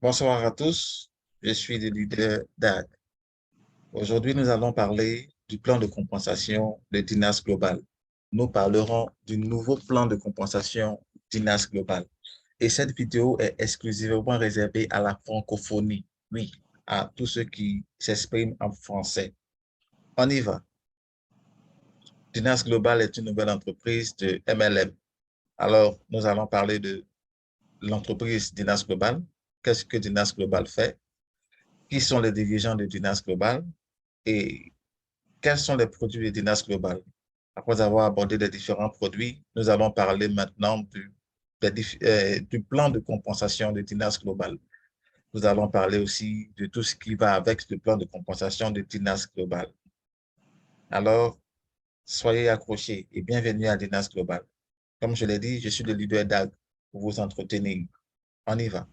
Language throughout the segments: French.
Bonsoir à tous, je suis le leader DAG. Aujourd'hui, nous allons parler du plan de compensation de Dinas Global. Nous parlerons du nouveau plan de compensation Dinas Global. Et cette vidéo est exclusivement réservée à la francophonie, oui, à tous ceux qui s'expriment en français. On y va. Dinas Global est une nouvelle entreprise de MLM. Alors, nous allons parler de l'entreprise Dinas Global. Qu'est-ce que Dinas Global fait? Qui sont les dirigeants de Dinas Global? Et quels sont les produits de Dinas Global? Après avoir abordé les différents produits, nous allons parler maintenant du plan de compensation de Dinas Global. Nous allons parler aussi de tout ce qui va avec le plan de compensation de Dinas Global. Alors, soyez accrochés et bienvenue à Dinas Global. Comme je l'ai dit, je suis le leader DAG pour vous entretenir. On y va.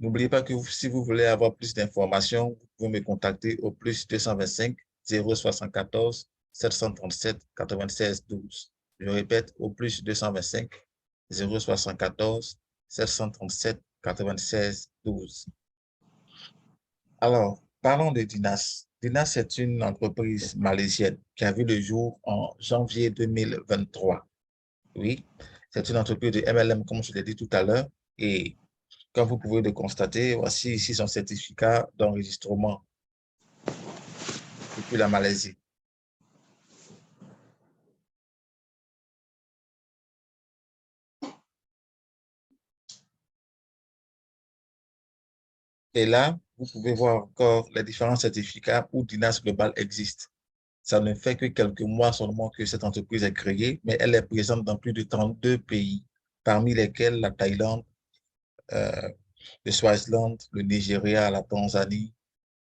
N'oubliez pas que si vous voulez avoir plus d'informations, vous pouvez me contacter au plus 225 074 737 96 12. Je répète, au plus 225 074 737 96 12. Alors, parlons de Dinas. Dinas est une entreprise malaisienne qui a vu le jour en janvier 2023. Oui, c'est une entreprise de MLM, comme je l'ai dit tout à l'heure, et comme vous pouvez le constater, voici ici son certificat d'enregistrement depuis la Malaisie. Et là, vous pouvez voir encore les différents certificats où Dinas Global existe. Ça ne fait que quelques mois seulement que cette entreprise est créée, mais elle est présente dans plus de 32 pays, parmi lesquels la Thaïlande, euh, le Swaziland, le Nigeria, la Tanzanie,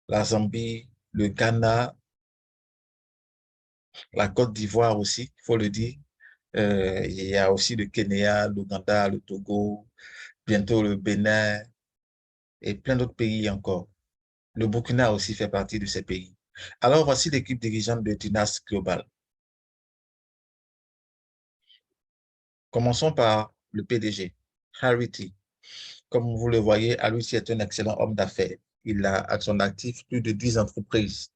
la Zambie, le Ghana, la Côte d'Ivoire aussi, il faut le dire. Il y a aussi le Kenya, l'Ouganda, le Togo, bientôt le Bénin et plein d'autres pays encore. Le Burkina aussi fait partie de ces pays. Alors, voici l'équipe dirigeante de Dinas Global. Commençons par le PDG, Harry T. Comme vous le voyez, Harry T est un excellent homme d'affaires. Il a à son actif plus de 10 entreprises.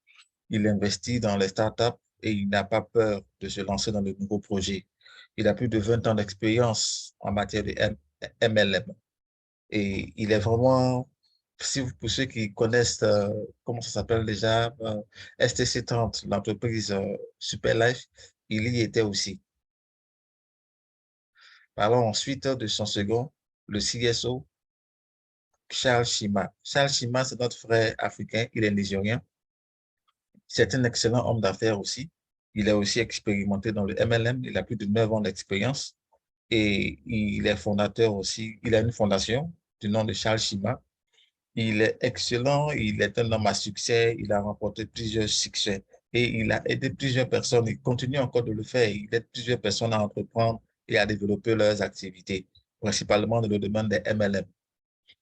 Il investit dans les startups et il n'a pas peur de se lancer dans de nouveaux projets. Il a plus de 20 ans d'expérience en matière de MLM. Et il est vraiment, si vous, pour ceux qui connaissent, comment ça s'appelle déjà, STC30, l'entreprise Superlife, il y était aussi. Parlons ensuite de son second, le CSO, Charles Shima. Charles Shima, c'est notre frère africain, il est nigérien. C'est un excellent homme d'affaires aussi. Il est aussi expérimenté dans le MLM, il a plus de 9 ans d'expérience. Et il est fondateur aussi, il a une fondation du nom de Charles Shima. Il est excellent, il est un homme à succès, il a remporté plusieurs succès et il a aidé plusieurs personnes. Il continue encore de le faire. Il aide plusieurs personnes à entreprendre et à développer leurs activités, principalement dans le domaine des MLM.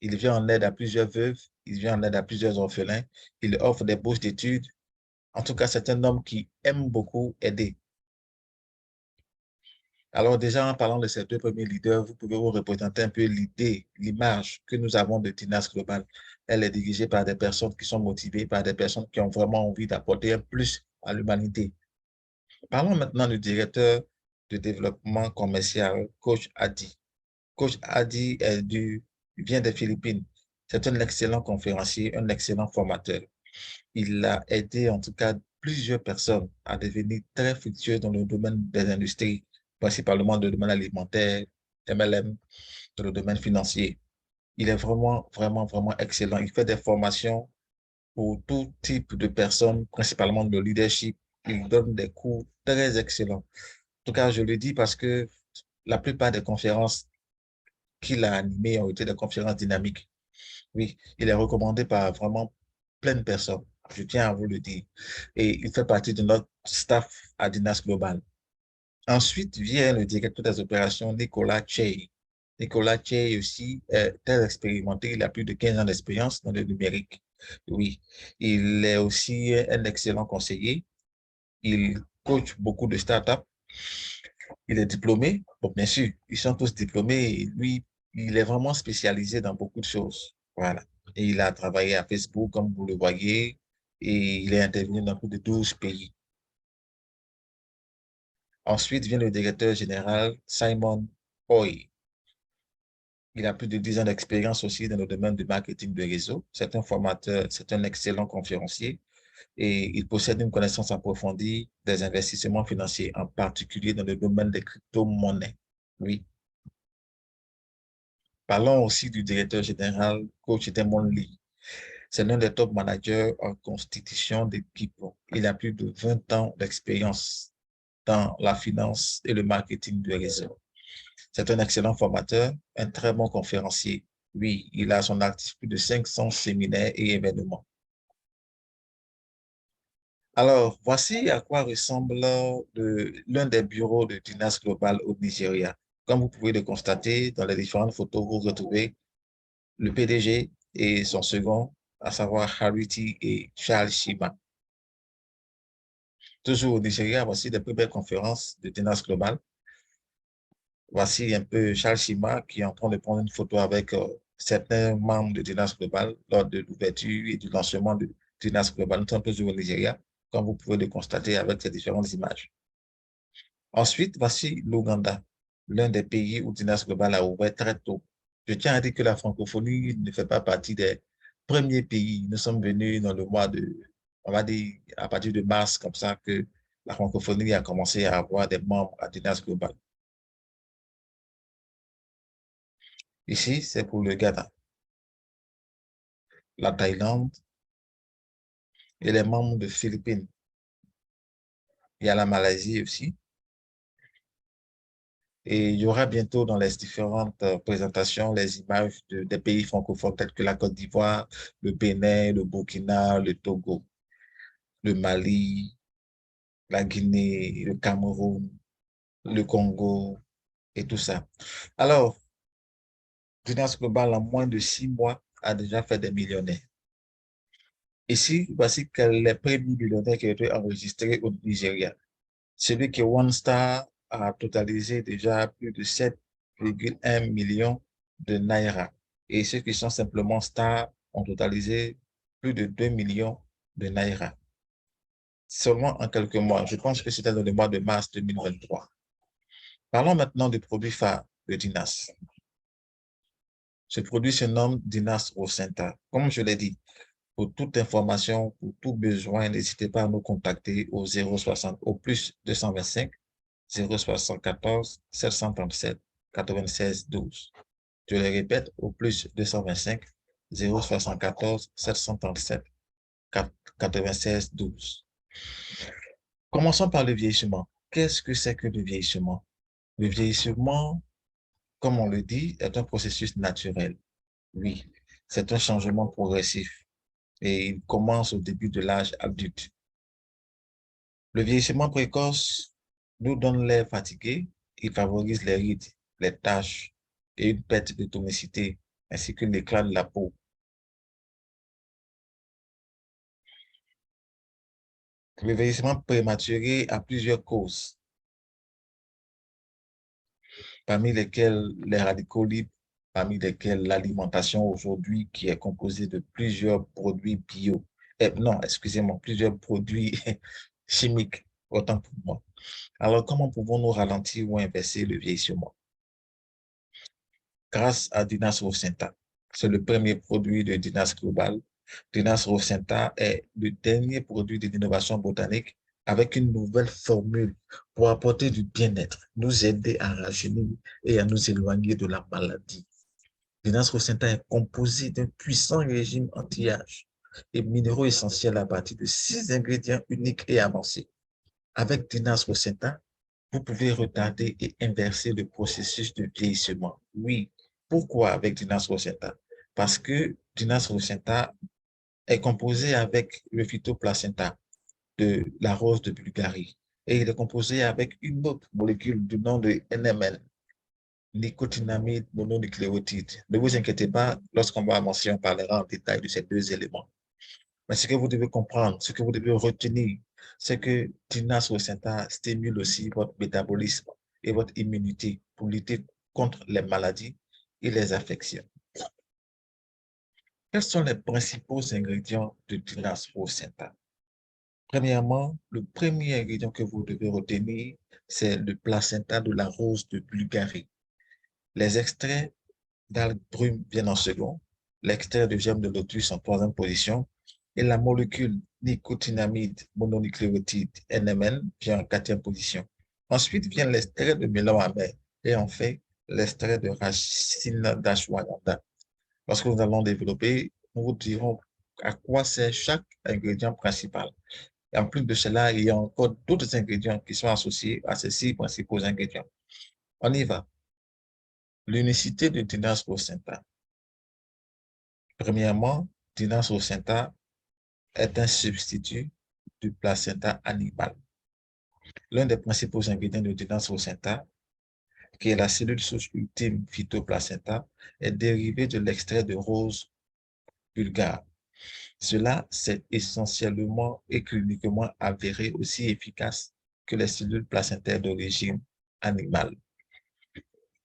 Il vient en aide à plusieurs veuves, il vient en aide à plusieurs orphelins, il offre des bourses d'études. En tout cas, c'est un homme qui aime beaucoup aider. Alors déjà, en parlant de ces deux premiers leaders, vous pouvez vous représenter un peu l'idée, l'image que nous avons de Dinas Global. Elle est dirigée par des personnes qui sont motivées, par des personnes qui ont vraiment envie d'apporter un plus à l'humanité. Parlons maintenant du directeur de développement commercial, Coach Adi. Coach Adi vient des Philippines. C'est un excellent conférencier, un excellent formateur. Il a aidé en tout cas plusieurs personnes à devenir très fructueuses dans le domaine des industries, principalement dans le domaine alimentaire, MLM, dans le domaine financier. Il est vraiment, vraiment, vraiment excellent. Il fait des formations pour tout type de personnes, principalement de leadership. Il donne des cours très excellents. En tout cas, je le dis parce que la plupart des conférences qu'il a animées ont été des conférences dynamiques. Oui, il est recommandé par vraiment plein de personnes. Je tiens à vous le dire. Et il fait partie de notre staff à Dinas Global. Ensuite vient le directeur des opérations, Nicolas Chey. Nicolas Chey aussi est très expérimenté. Il a plus de 15 ans d'expérience dans le numérique. Oui, il est aussi un excellent conseiller. Il coach beaucoup de startups. Il est diplômé. Bon, bien sûr, ils sont tous diplômés. Et lui, Il est vraiment spécialisé dans beaucoup de choses. Voilà. Et il a travaillé à Facebook, comme vous le voyez, et il est intervenu dans plus de 12 pays. Ensuite vient le directeur général Simon Hoy. Il a plus de 10 ans d'expérience aussi dans le domaine du marketing de réseau. C'est un formateur, c'est un excellent conférencier et il possède une connaissance approfondie des investissements financiers, en particulier dans le domaine des crypto-monnaies. Oui. Parlons aussi du directeur général, coach Demon Lee. C'est l'un des top managers en constitution d'équipe. Il a plus de 20 ans d'expérience dans la finance et le marketing du réseau. C'est un excellent formateur, un très bon conférencier. Oui, il a à son actif plus de 500 séminaires et événements. Alors, voici à quoi ressemble l'un des bureaux de Dinas Global au Nigeria. Comme vous pouvez le constater dans les différentes photos, vous retrouvez le PDG et son second, à savoir Hariti et Charles Shima. Toujours au Nigeria, voici des plus belles conférences de Dinas Global. Voici un peu Charles Shima qui est en train de prendre une photo avec certains membres de Dinas Global lors de l'ouverture et du lancement de Dinas Global. Nous sommes toujours au Nigeria, comme vous pouvez le constater avec ces différentes images. Ensuite, voici l'Ouganda, l'un des pays où Dinas Global a ouvert très tôt. Je tiens à dire que la francophonie ne fait pas partie des premiers pays. Nous sommes venus dans le mois de, on va dire, à partir de mars, comme ça, que la francophonie a commencé à avoir des membres à Dinas Global. Ici, c'est pour le Ghana, la Thaïlande et les membres de Philippines. Il y a la Malaisie aussi. Et il y aura bientôt dans les différentes présentations les images des pays francophones tels que la Côte d'Ivoire, le Bénin, le Burkina, le Togo, le Mali, la Guinée, le Cameroun, le Congo et tout ça. Alors, Dinas Global, en moins de 6 mois, a déjà fait des millionnaires. Ici, voici les premiers millionnaires qui ont été enregistrés au Nigeria. Celui qui est One Star a totalisé déjà plus de 7,1 millions de naira. Et ceux qui sont simplement stars ont totalisé plus de 2 millions de naira. Seulement en quelques mois. Je pense que c'était dans le mois de mars 2023. Parlons maintenant du produit phare de Dinas. Ce produit se nomme Dinas Rosenta. Comme je l'ai dit, pour toute information, pour tout besoin, n'hésitez pas à nous contacter au 060, au plus 225 074 737 96 12. Je le répète, au plus 225 074 737 96 12. Commençons par le vieillissement. Qu'est-ce que c'est que le vieillissement? Le vieillissement, comme on le dit, est un processus naturel. Oui, c'est un changement progressif et il commence au début de l'âge adulte. Le vieillissement précoce nous donne l'air fatigué, il favorise les rides, les taches et une perte de tonicité, ainsi que l'éclat de la peau. Le vieillissement prématuré a plusieurs causes, parmi lesquelles les radicaux libres, parmi lesquels l'alimentation aujourd'hui qui est composée de plusieurs produits bio, non, excusez-moi, plusieurs produits chimiques, autant pour moi. Alors, comment pouvons-nous ralentir ou inverser le vieillissement? Grâce à Dinas Rosenta. C'est le premier produit de Dinas Global. Dinas Rosenta est le dernier produit de l'innovation botanique avec une nouvelle formule pour apporter du bien-être, nous aider à rajeunir et à nous éloigner de la maladie. Dinas Rosenta est composé d'un puissant régime anti-âge et minéraux essentiels à partir de 6 ingrédients uniques et avancés. Avec Dinas Rosenta, vous pouvez retarder et inverser le processus de vieillissement. Oui. Pourquoi avec Dinas Rosenta? Parce que Dinas Rosenta est composé avec le phytoplacenta de la rose de Bulgarie. Et il est composé avec une autre molécule du nom de NMN, nicotinamide mononucléotide. Ne vous inquiétez pas, lorsqu'on va avancer, on parlera en détail de ces deux éléments. Mais ce que vous devez comprendre, ce que vous devez retenir, c'est que Dinas Rosenta stimule aussi votre métabolisme et votre immunité pour lutter contre les maladies et les affections. Quels sont les principaux ingrédients de Dinas rosenta? Premièrement, le premier ingrédient que vous devez retenir, c'est le placenta de la rose de Bulgarie. Les extraits d'algues brunes viennent en second, l'extrait de germe de lotus en troisième position, et la molécule nicotinamide mononucléotide NMN vient en quatrième position. Ensuite vient l'extrait de melon amer et enfin l'extrait de racine d'ashwagandha. Lorsque nous allons développer, nous vous dirons à quoi sert chaque ingrédient principal. Et en plus de cela, il y a encore d'autres ingrédients qui sont associés à ces six principaux ingrédients. On y va. L'unicité de Dinas rosenta. Premièrement, Dinas rosenta est un substitut du placenta animal. L'un des principaux ingrédients de Dinas rosenta, qui est la cellule souche ultime phytoplacenta, est dérivé de l'extrait de rose bulgare. Cela s'est essentiellement et cliniquement avéré aussi efficace que les cellules placentaires d'origine animale.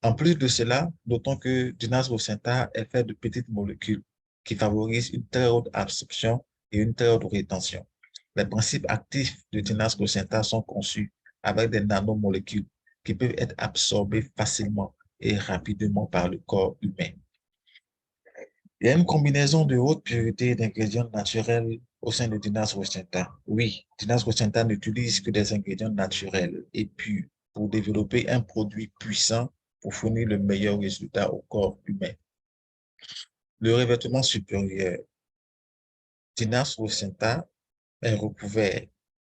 En plus de cela, notons que Dinas rosenta est fait de petites molécules qui favorisent une très haute absorption et une très haute rétention. Les principes actifs de Dinas rosenta sont conçus avec des nanomolécules qui peuvent être absorbées facilement et rapidement par le corps humain. Il y a une combinaison de haute pureté d'ingrédients naturels au sein de Dinas rosenta. Oui, Dinas rosenta n'utilise que des ingrédients naturels et purs pour développer un produit puissant pour fournir le meilleur résultat au corps humain. Le revêtement supérieur. Dinas rosenta est recouvert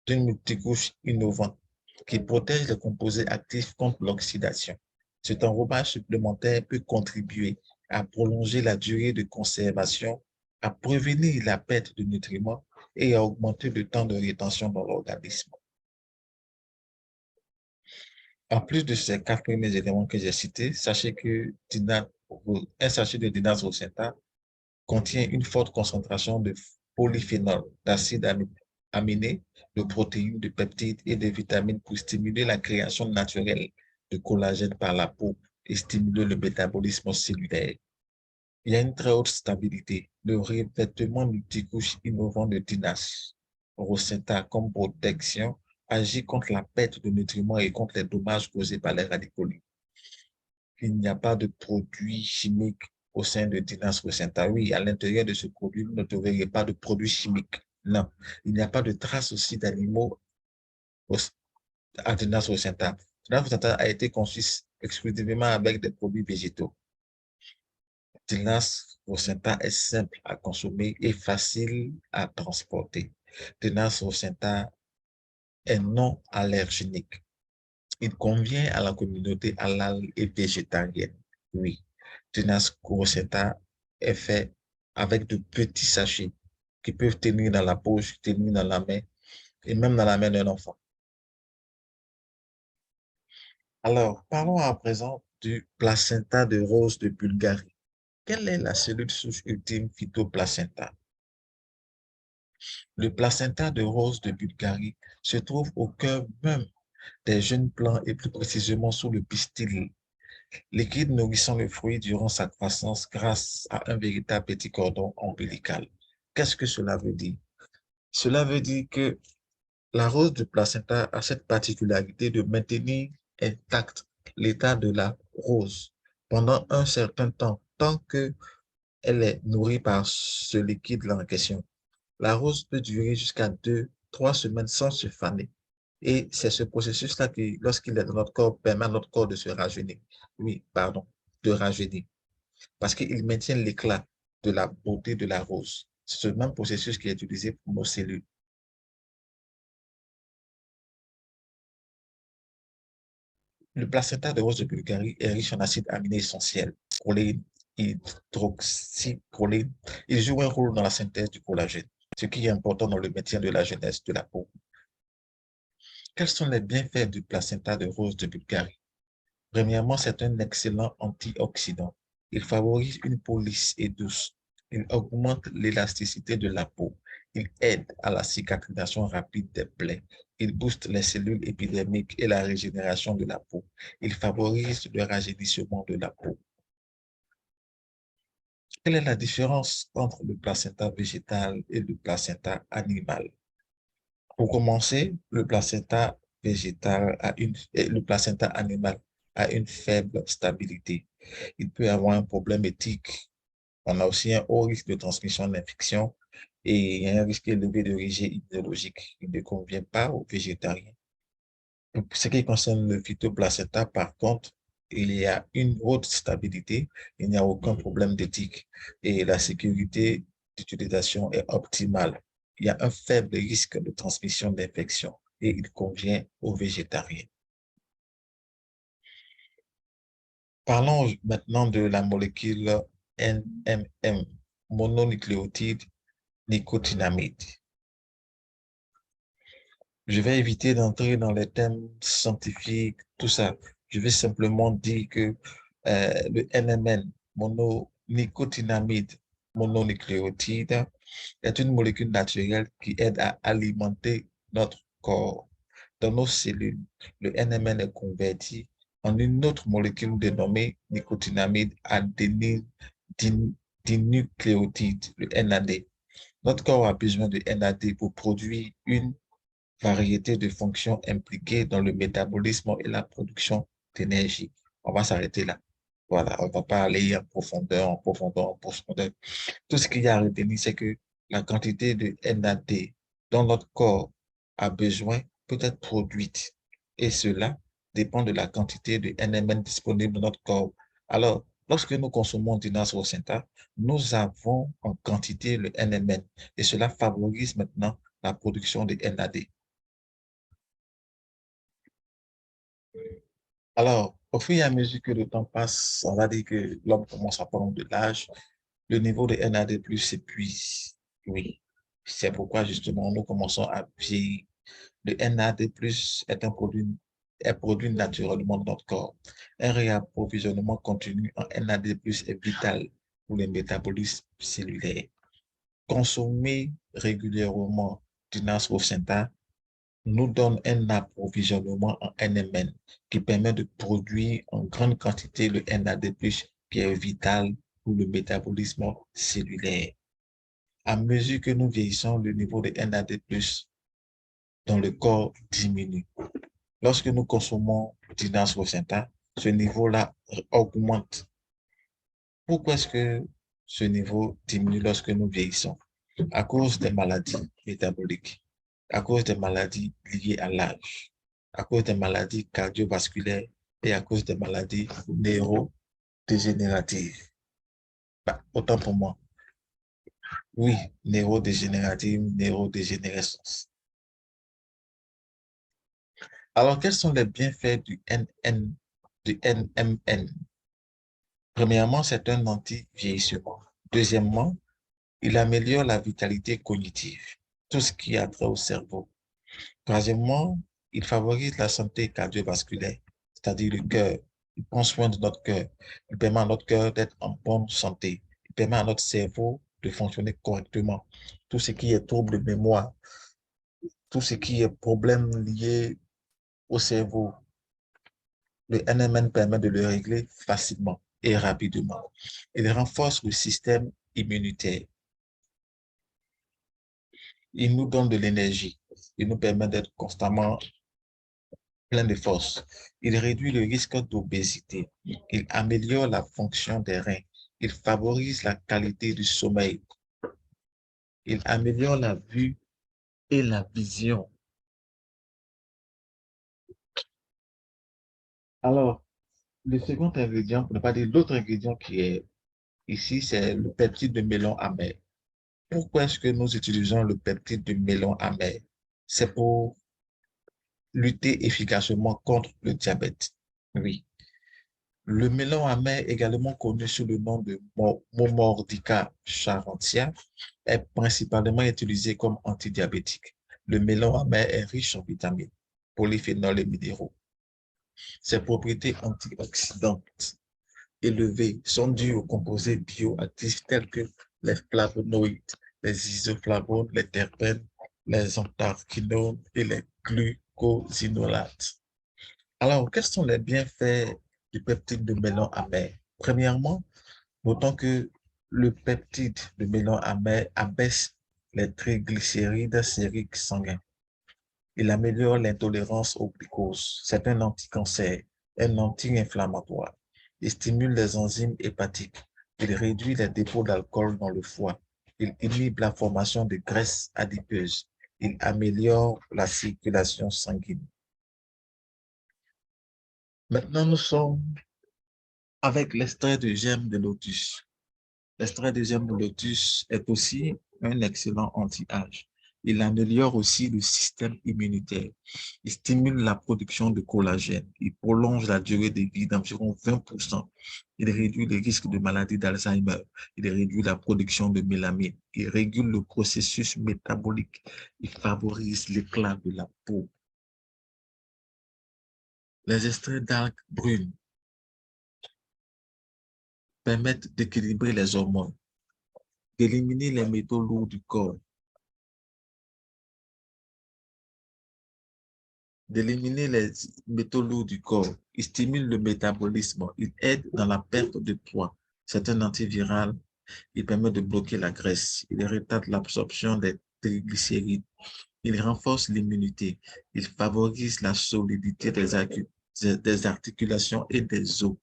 d'une multicouche innovante qui protège les composés actifs contre l'oxydation. Cet enrobage supplémentaire peut contribuer à prolonger la durée de conservation, à prévenir la perte de nutriments et à augmenter le temps de rétention dans l'organisme. En plus de ces quatre premiers éléments que j'ai cités, sachez que un sachet de Dinas rosenta contient une forte concentration de polyphénol, d'acides aminés, de protéines, de peptides et de vitamines pour stimuler la création naturelle de collagène par la peau et stimuler le métabolisme cellulaire. Il y a une très haute stabilité. Le revêtement multicouche innovant de Dinas rosenta comme protection agit contre la perte de nutriments et contre les dommages causés par les radicaux libres. Il n'y a pas de produits chimiques au sein de Dinas rosenta. Oui, à l'intérieur de ce produit, vous ne trouverez pas de produits chimiques. Non, il n'y a pas de traces aussi d'animaux à Dinas rosenta. Dinas rosenta a été conçu exclusivement avec des produits végétaux. Dinas rosenta est simple à consommer et facile à transporter. Dinas rosenta est non allergénique. Il convient à la communauté halal et végétarienne. Oui, Dinas rosenta est fait avec de petits sachets qui peuvent tenir dans la poche, tenir dans la main et même dans la main d'un enfant. Alors, parlons à présent du placenta de rose de Bulgarie. Quelle est la cellule souche ultime phytoplacenta? Le placenta de rose de Bulgarie se trouve au cœur même des jeunes plants et plus précisément sous le pistil, liquide nourrissant le fruit durant sa croissance grâce à un véritable petit cordon ombilical. Qu'est-ce que cela veut dire? Cela veut dire que la rose de placenta a cette particularité de maintenir intact l'état de la rose pendant un certain temps, tant qu'elle est nourrie par ce liquide-là en question. La rose peut durer jusqu'à 2, 3 semaines sans se faner. Et c'est ce processus-là qui, lorsqu'il est dans notre corps, permet à notre corps de se rajeunir. Oui, pardon, de rajeunir. Parce qu'il maintient l'éclat de la beauté de la rose. C'est ce même processus qui est utilisé pour nos cellules. Le placenta de rose de Bulgarie est riche en acides aminés essentiels, choline, hydroxycholine. Il joue un rôle dans la synthèse du collagène, ce qui est important dans le maintien de la jeunesse de la peau. Quels sont les bienfaits du placenta de rose de Bulgarie? Premièrement, c'est un excellent antioxydant. Il favorise une peau lisse et douce. Il augmente l'élasticité de la peau. Il aide à la cicatrisation rapide des plaies. Il booste les cellules épidermiques et la régénération de la peau. Il favorise le rajeunissement de la peau. Quelle est la différence entre le placenta végétal et le placenta animal? Pour commencer, le placenta végétal et le placenta animal a une faible stabilité. Il peut avoir un problème éthique. On a aussi un haut risque de transmission d'infection et il y a un risque élevé de rejet immunologique. Il ne convient pas aux végétariens. Pour ce qui concerne le phytoplacenta, par contre, il y a une haute stabilité, il n'y a aucun problème d'éthique et la sécurité d'utilisation est optimale. Il y a un faible risque de transmission d'infection et il convient aux végétariens. Parlons maintenant de la molécule NMN, mononucléotide nicotinamide. Je vais éviter d'entrer dans les thèmes scientifiques, tout ça. Je vais simplement dire que le NMN, nicotinamide mononucléotide, est une molécule naturelle qui aide à alimenter notre corps. Dans nos cellules, le NMN est converti en une autre molécule dénommée nicotinamide adényl dinucléotide, le NAD. Notre corps a besoin de NAD pour produire une variété de fonctions impliquées dans le métabolisme et la production d'énergie. On va s'arrêter là. Voilà, on ne va pas aller en profondeur, en profondeur, en profondeur. Tout ce qu'il y a à retenir, c'est que la quantité de NAD dont notre corps a besoin peut être produite. Et cela dépend de la quantité de NMN disponible dans notre corps. Alors, lorsque nous consommons du Nasrosenta, nous avons en quantité le NMN et cela favorise maintenant la production de NAD. Alors, au fur et à mesure que le temps passe, on va dire que l'homme commence à prendre de l'âge, le niveau de NAD+ s'épuise. Oui, c'est pourquoi justement nous commençons à vieillir. Le NAD+ est produit naturellement dans notre corps. Un réapprovisionnement continu en NAD+ est vital pour le métabolisme cellulaire. Consommer régulièrement du Nasrosenta nous donne un approvisionnement en NMN qui permet de produire en grande quantité le NAD+, qui est vital pour le métabolisme cellulaire. À mesure que nous vieillissons, le niveau de NAD+ dans le corps diminue. Lorsque nous consommons du Nasrosenta, ce niveau-là augmente. Pourquoi est-ce que ce niveau diminue lorsque nous vieillissons? À cause des maladies métaboliques, à cause des maladies liées à l'âge, à cause des maladies cardiovasculaires et à cause des maladies neurodégénératives. Bah, autant pour moi. Oui, neurodégénérescence. Alors, quels sont les bienfaits du NMN? Premièrement, c'est un anti-vieillissement. Deuxièmement, il améliore la vitalité cognitive, tout ce qui a trait au cerveau. Troisièmement, il favorise la santé cardiovasculaire, c'est-à-dire le cœur. Il prend soin de notre cœur. Il permet à notre cœur d'être en bonne santé. Il permet à notre cerveau de fonctionner correctement. Tout ce qui est trouble de mémoire, tout ce qui est problème lié au cerveau, le NMN permet de le régler facilement et rapidement. Il renforce le système immunitaire. Il nous donne de l'énergie. Il nous permet d'être constamment plein de force. Il réduit le risque d'obésité. Il améliore la fonction des reins. Il favorise la qualité du sommeil. Il améliore la vue et la vision. Alors, le second ingrédient, pour ne pas dire l'autre ingrédient qui est ici, c'est le peptide de mélon amer. Pourquoi est-ce que nous utilisons le peptide de mélon amer? C'est pour lutter efficacement contre le diabète. Oui. Le melon amer, également connu sous le nom de Momordica charantia, est principalement utilisé comme antidiabétique. Le melon amer est riche en vitamines, polyphénols et minéraux. Ses propriétés antioxydantes élevées sont dues aux composés bioactifs tels que les flavonoïdes, les isoflavones, les terpènes, les anthraquinones et les glucosinolates. Alors, quels sont les bienfaits du peptide de melon amer? Premièrement, notons que Le peptide de melon abaisse les triglycérides sériques sanguins. Il améliore l'intolérance au glucose. C'est un anticancer, un anti-inflammatoire. Il stimule les enzymes hépatiques. Il réduit les dépôts d'alcool dans le foie. Il inhibe la formation de graisses adipeuses. Il améliore la circulation sanguine. Maintenant, nous sommes avec l'extrait de gemme de lotus. L'extrait de gemme de lotus est aussi un excellent anti-âge. Il améliore aussi le système immunitaire. Il stimule la production de collagène. Il prolonge la durée de vie d'environ 20%. Il réduit les risques de maladie d'Alzheimer. Il réduit la production de mélamine. Il régule le processus métabolique. Il favorise l'éclat de la peau. Les extraits d'algues brunes permettent d'équilibrer les hormones, d'éliminer les métaux lourds du corps, d'éliminer les métaux lourds du corps. Il stimule le métabolisme. Il aide dans la perte de poids. C'est un antiviral. Il permet de bloquer la graisse. Il retarde l'absorption des triglycérides. Il renforce l'immunité. Il favorise la solidité des articulations et des os.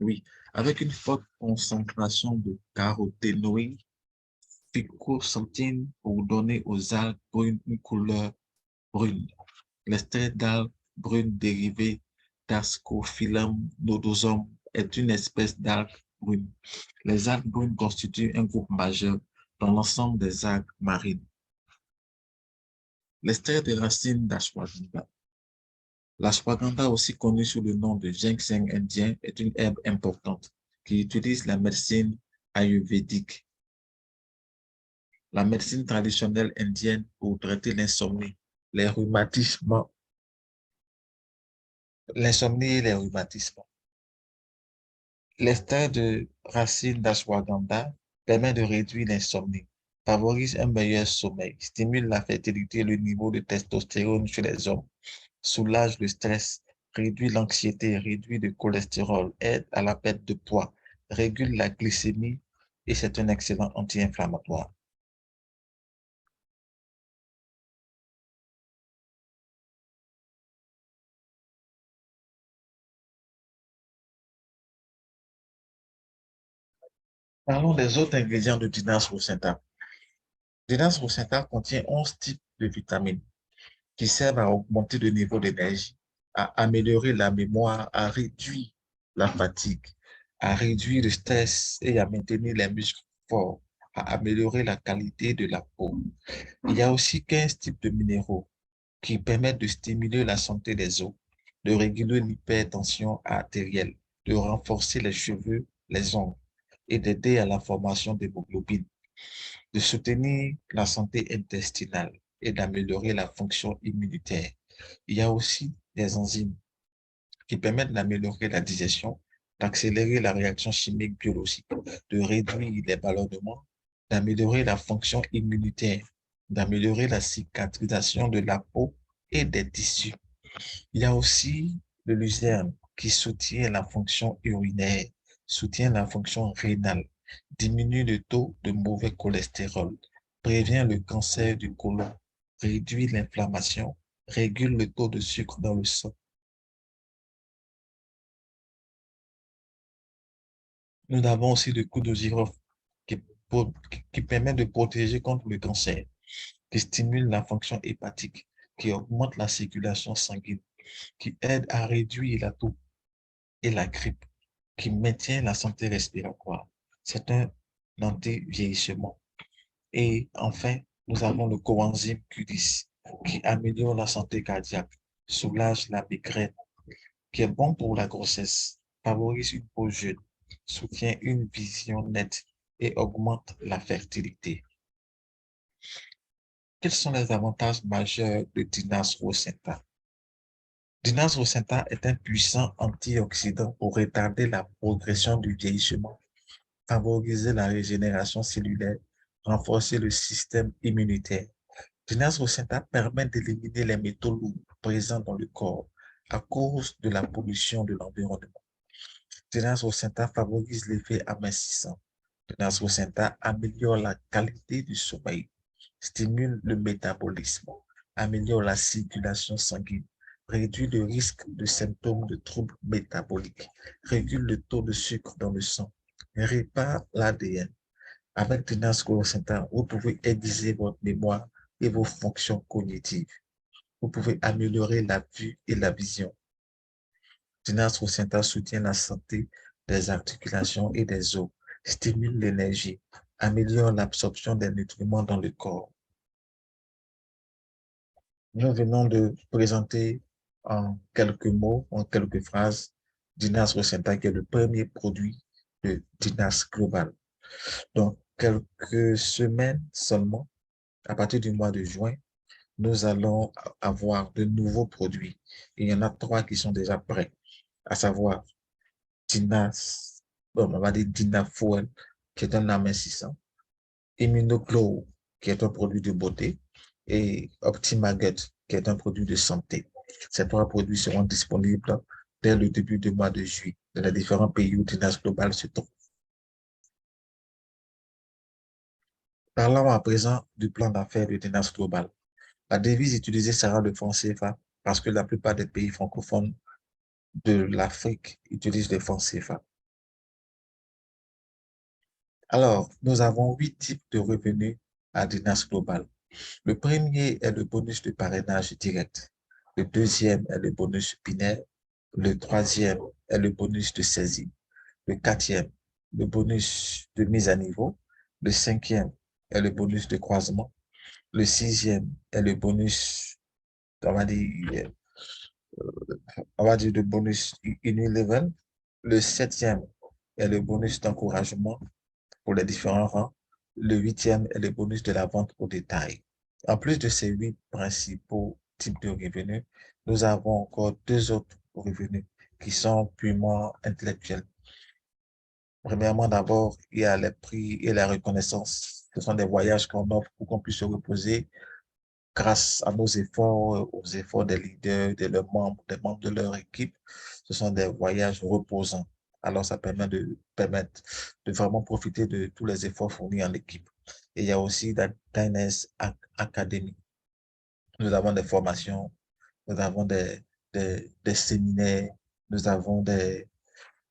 Oui, avec une forte concentration de caroténoïdes, phycosantine pour donner aux algues brunes une couleur brune. L'extrait d'algues brunes dérivé d'Ascophyllum nodosum est une espèce d'algue brune. Les algues brunes constituent un groupe majeur dans l'ensemble des algues marines. L'extrait de racines d'ashwagandha. L'ashwagandha, aussi connue sous le nom de ginseng indien, est une herbe importante qui utilise la médecine ayurvédique, la médecine traditionnelle indienne pour traiter l'insomnie, les rhumatismes, l'insomnie et les rhumatismes. L'extrait de racines d'ashwagandha permet de réduire l'insomnie, favorise un meilleur sommeil, stimule la fertilité et le niveau de testostérone chez les hommes, soulage le stress, réduit l'anxiété, réduit le cholestérol, aide à la perte de poids, régule la glycémie et c'est un excellent anti-inflammatoire. Parlons des autres ingrédients de Dinas rosacea. Dinas rosacea contient 11 types de vitamines qui servent à augmenter le niveau d'énergie, à améliorer la mémoire, à réduire la fatigue, à réduire le stress et à maintenir les muscles forts, à améliorer la qualité de la peau. Il y a aussi 15 types de minéraux qui permettent de stimuler la santé des os, de réguler l'hypertension artérielle, de renforcer les cheveux, les ongles et d'aider à la formation d'hémoglobine, de soutenir la santé intestinale et d'améliorer la fonction immunitaire. Il y a aussi des enzymes qui permettent d'améliorer la digestion, d'accélérer la réaction chimique biologique, de réduire les ballonnements, d'améliorer la fonction immunitaire, d'améliorer la cicatrisation de la peau et des tissus. Il y a aussi le luzerne qui soutient la fonction urinaire, soutient la fonction rénale, diminue le taux de mauvais cholestérol, prévient le cancer du côlon, réduit l'inflammation, régule le taux de sucre dans le sang. Nous avons aussi le clou de girofle qui, qui permet de protéger contre le cancer, qui stimule la fonction hépatique, qui augmente la circulation sanguine, qui aide à réduire la toux et la grippe, qui maintient la santé respiratoire. C'est un anti-vieillissement. Et enfin, nous avons le coenzyme Q10 qui améliore la santé cardiaque, soulage la migraine, qui est bon pour la grossesse, favorise une peau jeune, soutient une vision nette et augmente la fertilité. Quels sont les avantages majeurs de Dinas rosacea? Dinas rosacea est un puissant antioxydant pour retarder la progression du vieillissement, favoriser la régénération cellulaire, renforcer le système immunitaire. Dinas rosacea permet d'éliminer les métaux lourds présents dans le corps à cause de la pollution de l'environnement. Dinas rosacea favorise l'effet amincissant Dinas Rosenta améliore la qualité du sommeil, stimule le métabolisme, améliore la circulation sanguine, réduit le risque de symptômes de troubles métaboliques, régule le taux de sucre dans le sang, répare l'ADN. Avec Dinas Rosenta, vous pouvez aiguiser votre mémoire et vos fonctions cognitives. Vous pouvez améliorer la vue et la vision. Dinas Rosenta soutient la santé des articulations et des os, stimule l'énergie, améliore l'absorption des nutriments dans le corps. Nous venons de présenter en quelques mots, en quelques phrases, Dinas Rosenta, qui est le premier produit de Dinas Global. Donc, quelques semaines seulement, à partir du mois de juin, nous allons avoir de nouveaux produits. Il y en a 3 qui sont déjà prêts, à savoir Dinas, bon, on va dire Dinafuel, qui est un amincissant, Immunoglow, qui est un produit de beauté, et Optimaget, qui est un produit de santé. Ces 3 produits seront disponibles dès le début du mois de juillet dans les différents pays où Dinas Global se trouve. Parlons à présent du plan d'affaires de Dinas Global. La devise utilisée sera le franc CFA parce que la plupart des pays francophones de l'Afrique utilisent le franc CFA. Alors, nous avons 8 types de revenus à Dinas Global. Le premier est le bonus de parrainage direct. Le deuxième est le bonus binaire. Le troisième est le bonus de saisie. Le quatrième, le bonus de mise à niveau. Le cinquième est le bonus de croisement. Le sixième est le bonus, on va dire, le bonus unilevel. Le septième est le bonus d'encouragement pour les différents rangs. Le huitième est le bonus de la vente au détail. En plus de ces 8 principaux types de revenus, nous avons encore 2 autres revenus qui sont purement intellectuels. Premièrement, d'abord, il y a les prix et la reconnaissance. Ce sont des voyages qu'on offre pour qu'on puisse se reposer grâce à nos efforts, aux efforts des leaders, des membres de leur équipe. Ce sont des voyages reposants. Alors, ça permettre de vraiment profiter de tous les efforts fournis en équipe. Et il y a aussi la Diners Academy. Nous avons des formations, nous avons des séminaires, nous avons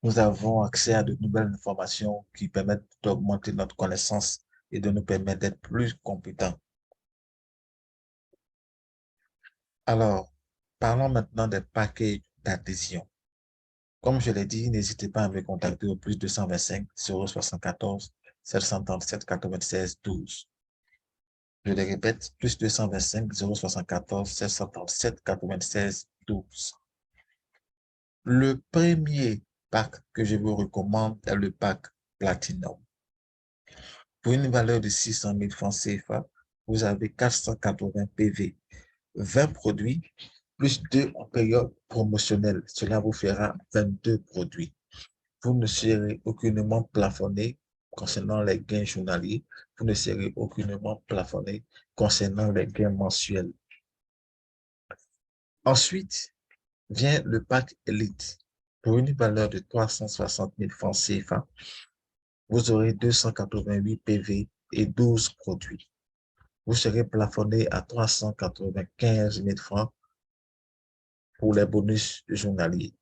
nous avons accès à de nouvelles informations qui permettent d'augmenter notre connaissance et de nous permettre d'être plus compétents. Alors, parlons maintenant des paquets d'adhésion. Comme je l'ai dit, n'hésitez pas à me contacter au plus 225 074 737 96 12. Je le répète, plus 225 074 737 96 12. Le premier pack que je vous recommande est le pack Platinum. Pour une valeur de 600 000 francs CFA, vous avez 480 PV, 20 produits, plus 2 en période promotionnelle. Cela vous fera 22 produits. Vous ne serez aucunement plafonné concernant les gains journaliers. Vous ne serez aucunement plafonné concernant les gains mensuels. Ensuite, vient le pack Elite. Pour une valeur de 360 000 francs CFA, vous aurez 288 PV et 12 produits. Vous serez plafonné à 395 000 francs pour les bonus journaliers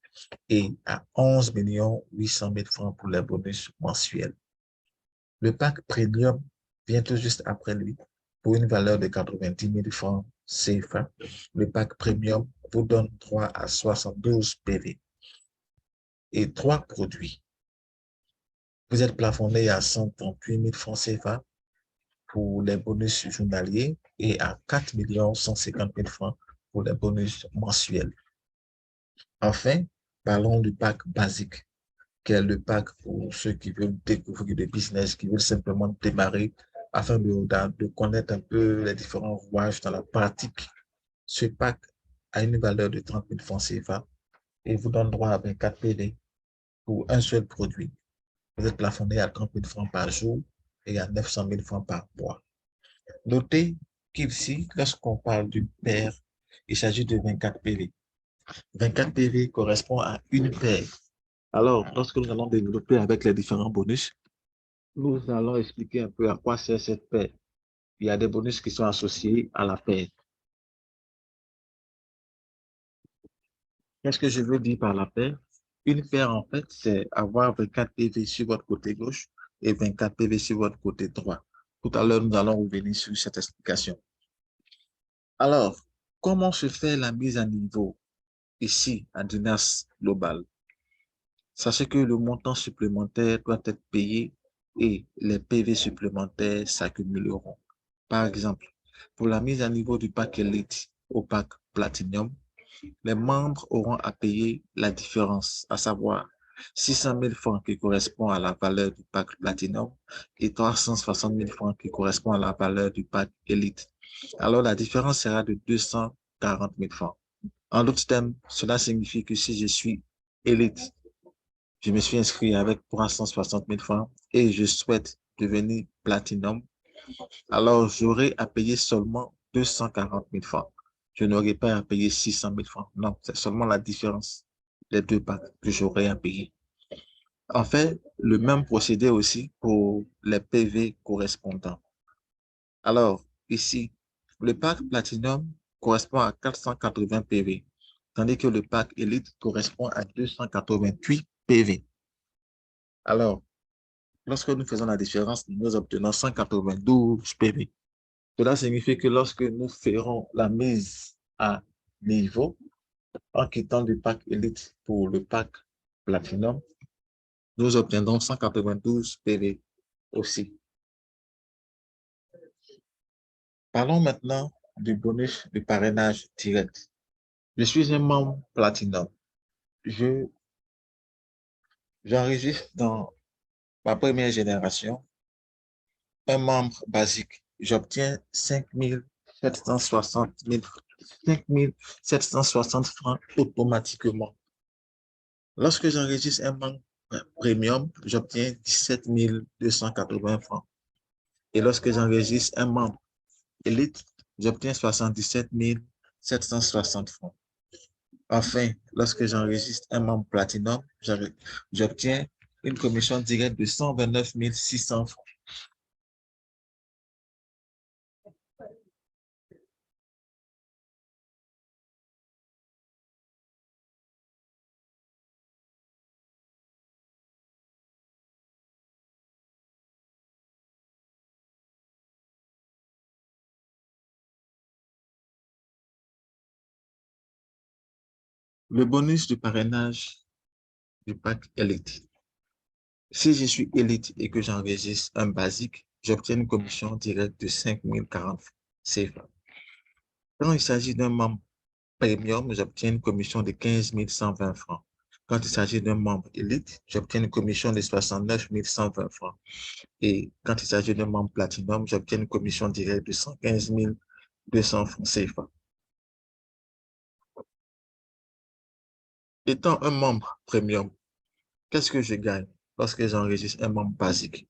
et à 11 800 000 francs pour les bonus mensuels. Le pack Premium vient tout juste après lui pour une valeur de 90 000 francs CFA. Le pack Premium vous donne 3 à 72 PV et 3 produits. Vous êtes plafonné à 138 000 francs CFA pour les bonus journaliers et à 4 150 000 francs pour les bonus mensuels. Enfin, parlons du pack basique, qui est le pack pour ceux qui veulent découvrir des business, qui veulent simplement démarrer afin de connaître un peu les différents rouages dans la pratique. Ce pack a une valeur de 30 000 francs CFA et vous donne droit à 24 PD pour un seul produit. Vous êtes plafonné à 30 000 francs par jour et à 900 000 francs par mois. Notez qu'ici, lorsqu'on parle d'une paire, il s'agit de 24 PV. 24 PV correspond à une paire. Alors, lorsque nous allons développer avec les différents bonus, nous allons expliquer un peu à quoi sert cette paie. Il y a des bonus qui sont associés à la paie. Qu'est-ce que je veux dire par la paire? Une paire, en fait, c'est avoir 24 PV sur votre côté gauche et 24 PV sur votre côté droit. Tout à l'heure, nous allons revenir sur cette explication. Alors, comment se fait la mise à niveau ici à Dynas Global? Sachez que le montant supplémentaire doit être payé et les PV supplémentaires s'accumuleront. Par exemple, pour la mise à niveau du pack Elite au pack Platinum, les membres auront à payer la différence, à savoir 600 000 francs qui correspond à la valeur du pack Platinum et 360 000 francs qui correspond à la valeur du pack Elite. Alors, la différence sera de 240 000 francs. En d'autres termes, cela signifie que si je suis Elite, je me suis inscrit avec 360 000 francs et je souhaite devenir Platinum, alors j'aurai à payer seulement 240 000 francs. Je n'aurai pas à payer 600 000 francs. Non, c'est seulement la différence, les deux packs que j'aurai à payer. En fait, le même procédé aussi pour les PV correspondants. Alors, ici, le pack Platinum correspond à 480 PV, tandis que le pack Elite correspond à 288 PV. Alors, lorsque nous faisons la différence, nous obtenons 192 PV. Cela signifie que lorsque nous ferons la mise à niveau, en quittant le pack Elite pour le pack Platinum, nous obtiendrons 192 PV aussi. Parlons maintenant du bonus de parrainage direct. Je suis un membre Platinum. J'enregistre dans ma première génération un membre basique. J'obtiens 5 760 francs automatiquement. Lorsque j'enregistre un membre premium, j'obtiens 17 280 francs. Et lorsque j'enregistre un membre élite, j'obtiens 77 760 francs. Enfin, lorsque j'enregistre un membre platinum, j'obtiens une commission directe de 129 600 francs. Le bonus de parrainage du pack élite. Si je suis élite et que j'enregistre un basique, j'obtiens une commission directe de 5 040 CFA. Quand il s'agit d'un membre premium, j'obtiens une commission de 15 120 francs. Quand il s'agit d'un membre élite, j'obtiens une commission de 69 120 francs. Et quand il s'agit d'un membre platinum, j'obtiens une commission directe de 115 200 francs CFA. Étant un membre premium, qu'est-ce que je gagne lorsque j'enregistre un membre basique?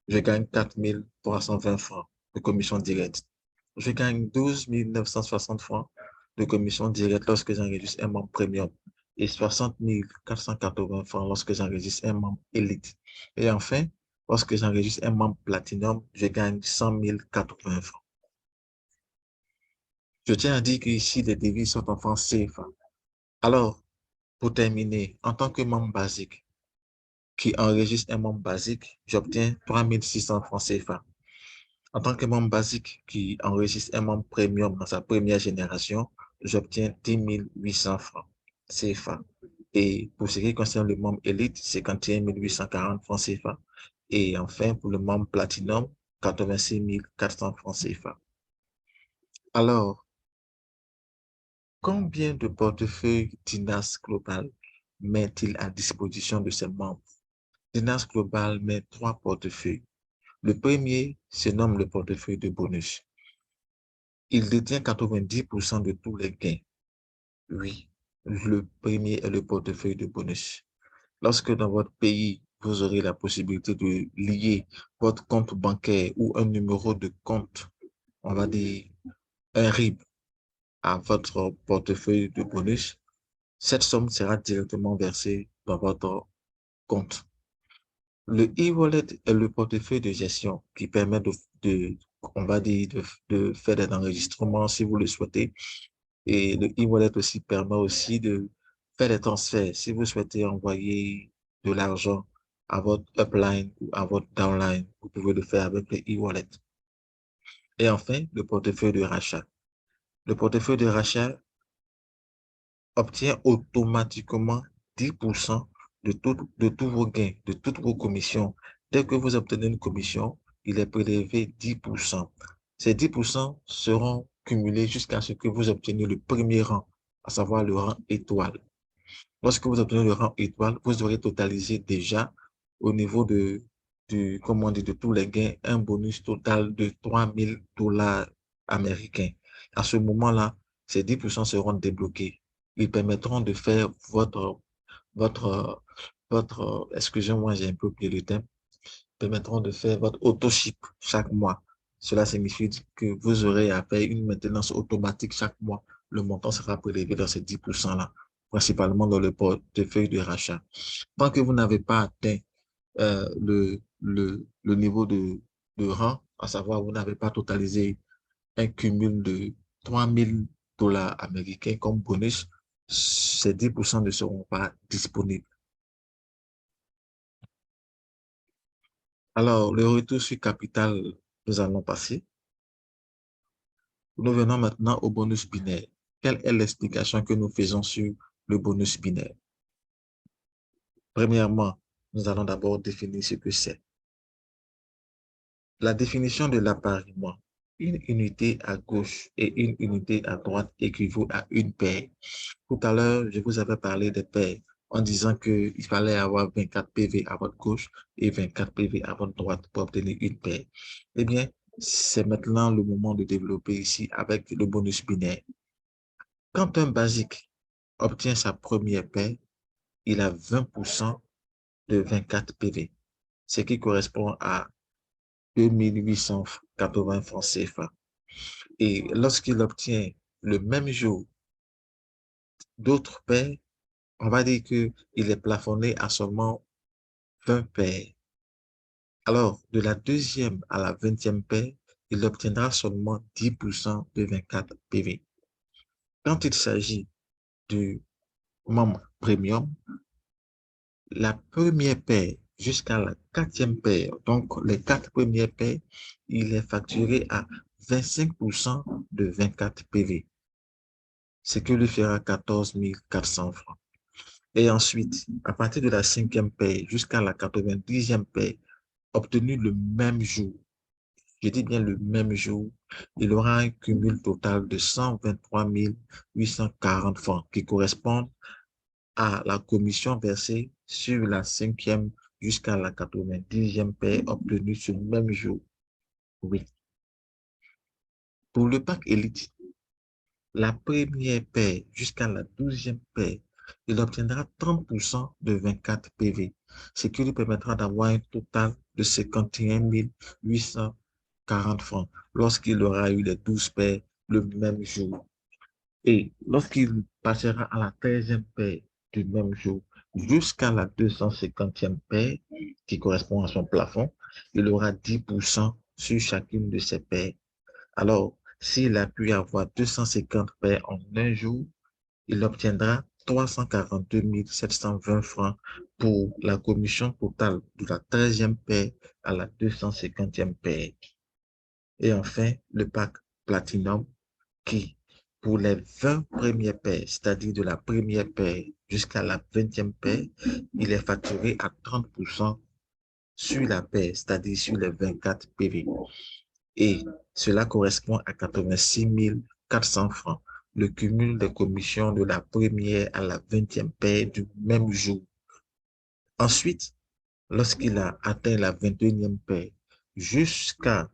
Je gagne 4 320 francs de commission directe. Je gagne 12 960 francs de commission directe lorsque j'enregistre un membre premium et 60 480 francs lorsque j'enregistre un membre élite. Et enfin, lorsque j'enregistre un membre platinum, je gagne 100 080 francs. Je tiens à dire qu'ici, les devises sont en francs CFA. Alors, pour terminer, en tant que membre basique qui enregistre un membre basique, j'obtiens 3 600 francs CFA. En tant que membre basique qui enregistre un membre premium dans sa première génération, j'obtiens 10 800 francs CFA. Et pour ce qui concerne le membre élite, 51 840 francs CFA. Et enfin, pour le membre platinum, 86 400 francs CFA. Alors, combien de portefeuilles Dinas Global met-il à disposition de ses membres? Dinas Global met 3 portefeuilles. Le premier se nomme le portefeuille de bonus. Il détient 90% de tous les gains. Oui, le premier est le portefeuille de bonus. Lorsque dans votre pays, vous aurez la possibilité de lier votre compte bancaire ou un numéro de compte, on va dire un RIB, à votre portefeuille de bonus, cette somme sera directement versée dans votre compte. Le e-wallet est le portefeuille de gestion qui permet on va dire, de faire des enregistrements si vous le souhaitez. Et le e-wallet aussi permet aussi de faire des transferts. Si vous souhaitez envoyer de l'argent à votre upline ou à votre downline, vous pouvez le faire avec le e-wallet. Et enfin, le portefeuille de rachat. Le portefeuille de rachat obtient automatiquement 10% de tous vos gains, de toutes vos commissions. Dès que vous obtenez une commission, il est prélevé 10%. Ces 10% seront cumulés jusqu'à ce que vous obteniez le premier rang, à savoir le rang étoile. Lorsque vous obtenez le rang étoile, vous aurez totalisé déjà au niveau comment on dit, de tous les gains, un bonus total de 3 000 $ américains. À ce moment-là, ces 10% seront débloqués. Ils permettront de faire votre, excusez-moi, j'ai un peu oublié le thème, permettront de faire votre auto-ship chaque mois. Cela signifie que vous aurez à faire une maintenance automatique chaque mois. Le montant sera prélevé dans ces 10%-là, principalement dans le portefeuille de rachat. Tant que vous n'avez pas atteint le niveau de rang, à savoir vous n'avez pas totalisé un cumul de 3 000 $ américains comme bonus, ces 10% ne seront pas disponibles. Alors, le retour sur capital, nous allons passer. Nous venons maintenant au bonus binaire. Quelle est l'explication que nous faisons sur le bonus binaire? Premièrement, nous allons d'abord définir ce que c'est. La définition de l'appariement. Une unité à gauche et une unité à droite équivaut à une paire. Tout à l'heure, je vous avais parlé des paires en disant qu'il fallait avoir 24 PV à votre gauche et 24 PV à votre droite pour obtenir une paire. Eh bien, c'est maintenant le moment de développer ici avec le bonus binaire. Quand un basique obtient sa première paire, il a 20% de 24 PV, ce qui correspond à 2 880 francs CFA. Et lorsqu'il obtient le même jour d'autres paires, on va dire qu'il est plafonné à seulement 20 paires. Alors, de la deuxième à la 20e paire, il obtiendra seulement 10% de 24 PV. Quand il s'agit du membre premium, la première paire jusqu'à la 4e paire, donc les 4 premières paires, il est facturé à 25% de 24 PV, ce qui lui fera 14 400 francs. Et ensuite, à partir de la 5e paire jusqu'à la 90e paire, obtenu le même jour, je dis bien le même jour, il aura un cumul total de 123 840 francs qui correspondent à la commission versée sur la 5e jusqu'à la 90e paire obtenue ce même jour. Oui. Pour le pack élite, la première paire jusqu'à la 12e paire, il obtiendra 30% de 24 PV, ce qui lui permettra d'avoir un total de 51 840 francs lorsqu'il aura eu les 12 paires le même jour. Et lorsqu'il passera à la 13e paire du même jour jusqu'à la 250e paire, qui correspond à son plafond, il aura 10% sur chacune de ces paires. Alors, s'il a pu avoir 250 paires en un jour, il obtiendra 342 720 francs pour la commission totale de la 13e paire à la 250e paire. Et enfin, le pack Platinum qui, pour les 20 premières paires, c'est-à-dire de la première paire jusqu'à la 20e paire, il est facturé à 30% sur la paire, c'est-à-dire sur les 24 PV. Et cela correspond à 86 400 francs, le cumul des commissions de la première à la 20e paire du même jour. Ensuite, lorsqu'il a atteint la 21e paire jusqu'à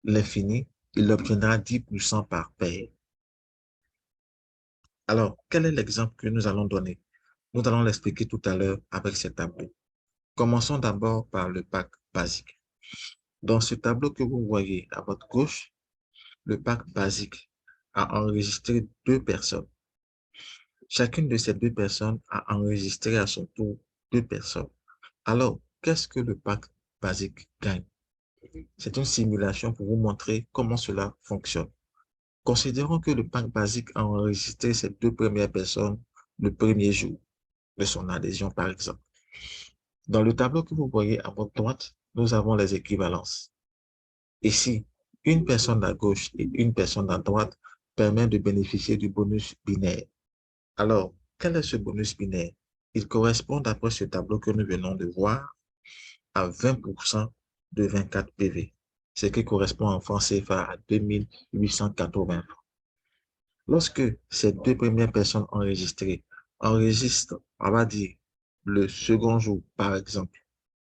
l'infini, il obtiendra 10% par paire. Alors, quel est l'exemple que nous allons donner? Nous allons l'expliquer tout à l'heure avec ce tableau. Commençons d'abord par le pack basique. Dans ce tableau que vous voyez à votre gauche, le pack basique a enregistré 2 personnes. Chacune de ces 2 personnes a enregistré à son tour 2 personnes. Alors, qu'est-ce que le pack basique gagne? C'est une simulation pour vous montrer comment cela fonctionne. Considérons que le pack basique a enregistré ses deux premières personnes le premier jour de son adhésion, par exemple. Dans le tableau que vous voyez à votre droite, nous avons les équivalences. Ici, une personne à gauche et une personne à droite permet de bénéficier du bonus binaire. Alors, quel est ce bonus binaire? Il correspond, d'après ce tableau que nous venons de voir, à 20% de 24 PV, ce qui correspond en francs CFA à 2880 francs. Lorsque ces deux premières personnes enregistrées enregistrent, on va dire, le second jour, par exemple,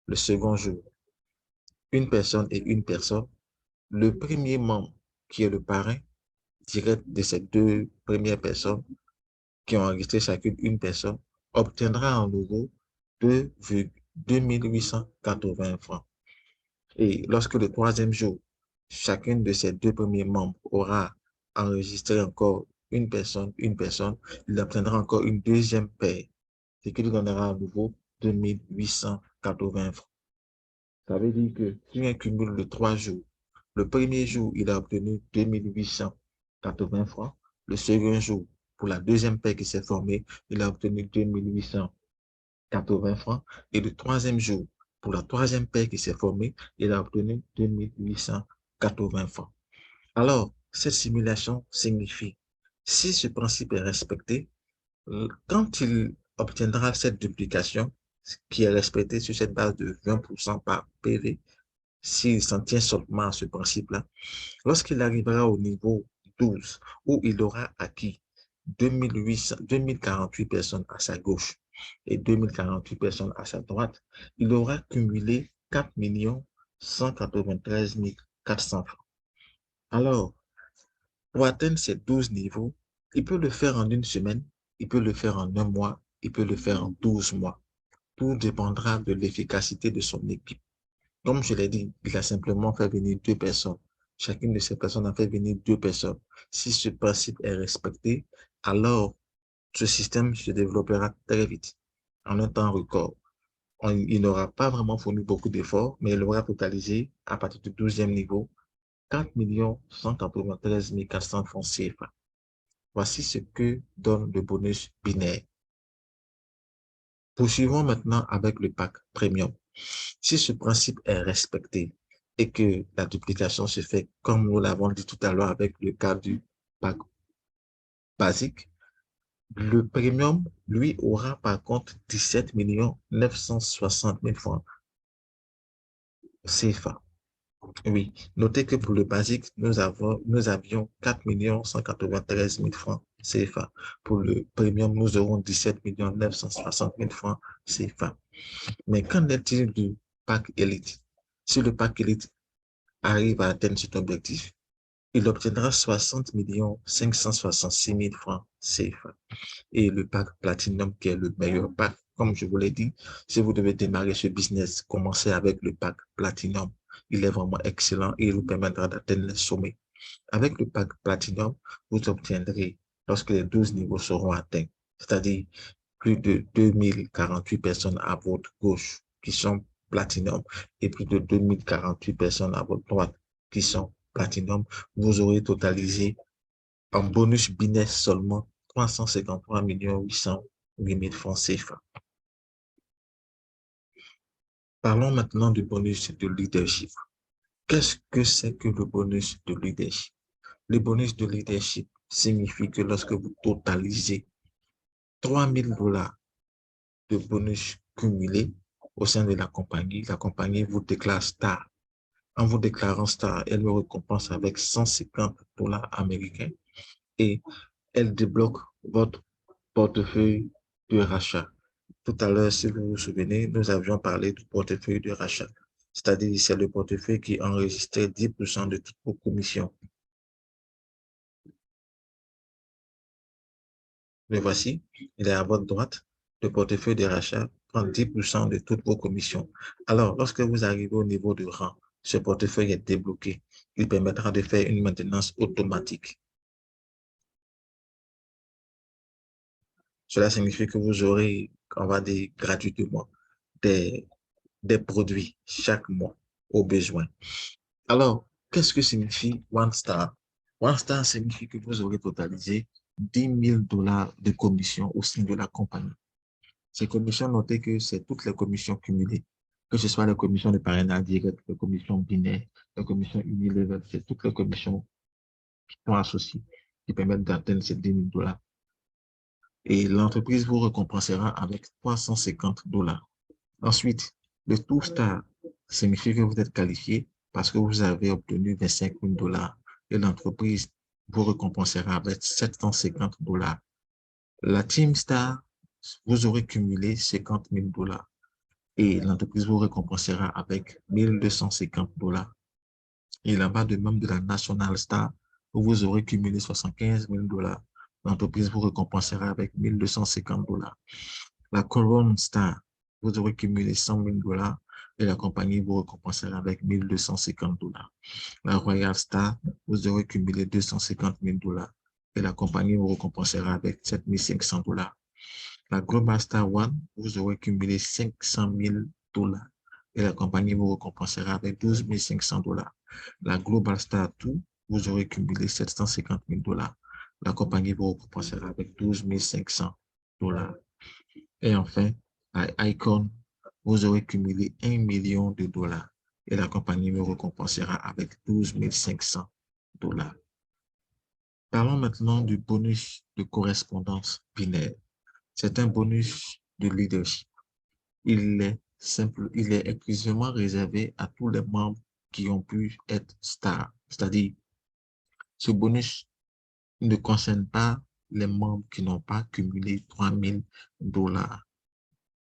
le second jour, une personne et une personne, le premier membre, qui est le parrain direct de ces deux premières personnes, qui ont enregistré chacune une personne, obtiendra en euros 2,2880 francs. Et lorsque le troisième jour, chacune de ces deux premiers membres aura enregistré encore une personne, il obtiendra encore une deuxième paire, ce qui lui donnera à nouveau 2880 francs. Ça veut dire que si on cumule de 3 jours, le premier jour, il a obtenu 2880 francs. Le second jour, pour la deuxième paire qui s'est formée, il a obtenu 2880 francs. Et le troisième jour, pour la troisième paire qui s'est formée, il a obtenu 2880 francs. Alors, cette simulation signifie, si ce principe est respecté, quand il obtiendra cette duplication, qui est respectée sur cette base de 20% par PV, s'il s'en tient seulement à ce principe-là, lorsqu'il arrivera au niveau 12, où il aura acquis 2048 personnes à sa gauche et 2048 personnes à sa droite, il aura cumulé 4 193 400 francs. Alors, pour atteindre ces 12 niveaux, il peut le faire en une semaine, il peut le faire en un mois, il peut le faire en 12 mois. Tout dépendra de l'efficacité de son équipe. Comme je l'ai dit, il a simplement fait venir deux personnes. Chacune de ces personnes a fait venir deux personnes. Si ce principe est respecté, alors ce système se développera très vite, en un temps record. Il n'aura pas vraiment fourni beaucoup d'efforts, mais il aura totalisé, à partir du 12e niveau, 4 193 400 francs CFA. Voici ce que donne le bonus binaire. Poursuivons maintenant avec le pack premium. Si ce principe est respecté et que la duplication se fait comme nous l'avons dit tout à l'heure avec le cas du pack basique, le premium, lui, aura par contre 17 960 000 francs CFA. Oui, notez que pour le basique, nous avions 4 193 000 francs CFA. Pour le premium, nous aurons 17 960 000 francs CFA. Mais qu'en est-il du pack élite? Si le pack élite arrive à atteindre cet objectif, il obtiendra 60 566 000 francs CFA. Et le pack Platinum, qui est le meilleur pack, comme je vous l'ai dit, si vous devez démarrer ce business, commencez avec le pack Platinum. Il est vraiment excellent et il vous permettra d'atteindre les sommets. Avec le pack Platinum, vous obtiendrez, lorsque les 12 niveaux seront atteints, c'est-à-dire plus de 2048 personnes à votre gauche qui sont Platinum et plus de 2048 personnes à votre droite qui sont Platinum, vous aurez totalisé en bonus binaire seulement 353 808 000 francs CFA. Parlons maintenant du bonus de leadership. Qu'est-ce que c'est que le bonus de leadership? Le bonus de leadership signifie que lorsque vous totalisez 3 000 $ de bonus cumulés au sein de la compagnie vous déclare star. En vous déclarant star, elle me récompense avec 150 $ américains et elle débloque votre portefeuille de rachat. Tout à l'heure, si vous vous souvenez, nous avions parlé du portefeuille de rachat. C'est-à-dire, c'est le portefeuille qui enregistrait 10% de toutes vos commissions. Le voici, il est à votre droite. Le portefeuille de rachat prend 10% de toutes vos commissions. Alors, lorsque vous arrivez au niveau de rang, ce portefeuille est débloqué. Il permettra de faire une maintenance automatique. Cela signifie que vous aurez, on va dire gratuitement, des des produits chaque mois au besoin. Alors, qu'est-ce que signifie One Star? One Star signifie que vous aurez totalisé 10 000 dollars de commission au sein de la compagnie. Ces commissions, notez que c'est toutes les commissions cumulées, que ce soit les commissions de parrainage direct, les commissions binaires, les commissions unilevel, c'est toutes les commissions qui sont associées, qui permettent d'atteindre ces 10 000 dollars. Et l'entreprise vous récompensera avec 350 dollars. Ensuite, le Tour Star signifie que vous êtes qualifié parce que vous avez obtenu 25 000 dollars et l'entreprise vous récompensera avec 750 dollars. La Team Star, vous aurez cumulé 50 000 dollars et l'entreprise vous récompensera avec 1250 dollars. Il en va de même de la National Star où vous aurez cumulé 75 000 dollars. L'entreprise vous récompensera avec 1250 dollars. La Corona Star, vous aurez cumulé 100 000 dollars et la compagnie vous récompensera avec 1250 dollars. La Royal Star, vous aurez cumulé 250 000 dollars et la compagnie vous récompensera avec 7 500 dollars. La Global Star One, vous aurez cumulé 500 000 dollars et la compagnie vous récompensera avec 12 500 dollars. La Global Star 2, vous aurez cumulé 750 000 dollars. La compagnie vous récompensera avec 12 500 dollars. Et enfin, à Icon, vous aurez cumulé 1 million de dollars et la compagnie me récompensera avec 12 500 dollars. Parlons maintenant du bonus de correspondance binaire. C'est un bonus de leadership. Il est simple, il est exclusivement réservé à tous les membres qui ont pu être stars. C'est-à-dire, ce bonus ne concerne pas les membres qui n'ont pas cumulé 3 000 dollars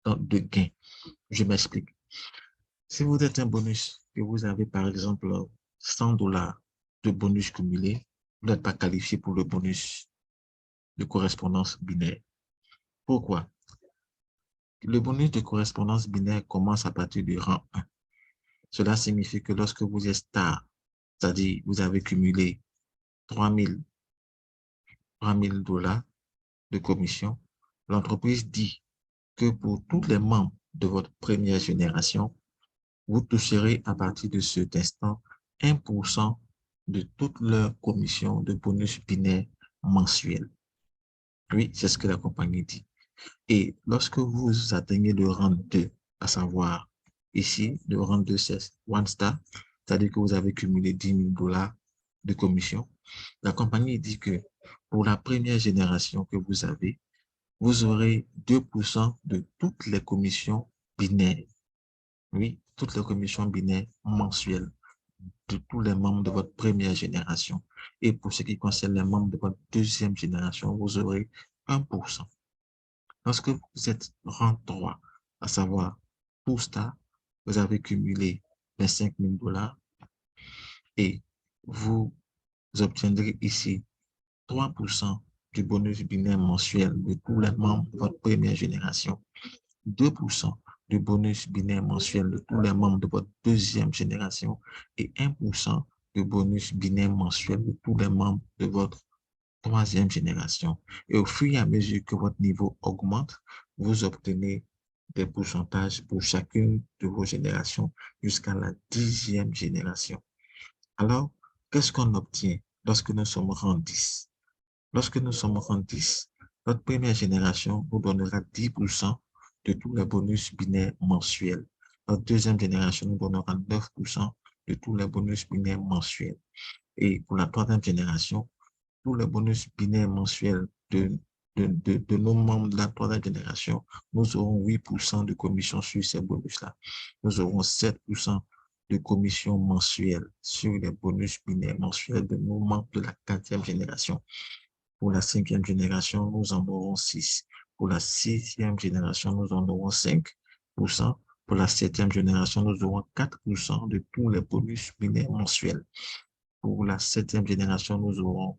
de gains. Je m'explique. Si vous êtes un bonus et vous avez par exemple 100 dollars de bonus cumulé, vous n'êtes pas qualifié pour le bonus de correspondance binaire. Pourquoi? Le bonus de correspondance binaire commence à partir du rang 1. Cela signifie que lorsque vous êtes star, c'est-à-dire vous avez cumulé 3 000 dollars de commission, l'entreprise dit que pour tous les membres de votre première génération, vous toucherez à partir de cet instant 1% de toute leur commission de bonus binaire mensuel. Oui, c'est ce que la compagnie dit. Et lorsque vous atteignez le rang 2, à savoir ici, le rang 2, c'est One Star, c'est-à-dire que vous avez cumulé 10 000 dollars de commission, la compagnie dit que pour la première génération que vous avez, vous aurez 2% de toutes les commissions binaires. Oui, toutes les commissions binaires mensuelles de tous les membres de votre première génération. Et pour ce qui concerne les membres de votre deuxième génération, vous aurez 1%. Lorsque vous êtes rang 3, à savoir Tour Star, vous avez cumulé 25 000 dollars et vous obtiendrez ici 3% du bonus binaire mensuel de tous les membres de votre première génération, 2% du bonus binaire mensuel de tous les membres de votre deuxième génération et 1% du bonus binaire mensuel de tous les membres de votre troisième génération. Et au fur et à mesure que votre niveau augmente, vous obtenez des pourcentages pour chacune de vos générations jusqu'à la 10e génération. Alors, qu'est-ce qu'on obtient lorsque nous sommes rang 10? Lorsque nous sommes rang 10, notre première génération nous donnera 10% de tous les bonus binaires mensuels. Notre deuxième génération nous donnera 9% de tous les bonus binaires mensuels. Et pour la troisième génération, tous les bonus binaires mensuels de nos membres de la troisième génération, nous aurons 8% de commission sur ces bonus-là. Nous aurons 7% de commission mensuelle sur les bonus binaires mensuels de nos membres de la quatrième génération. Pour la cinquième génération, nous en aurons 6. Pour la sixième génération, nous en aurons 5%. Pour la septième génération, nous aurons 4% de tous les bonus binaires mensuels. Pour la septième génération, nous aurons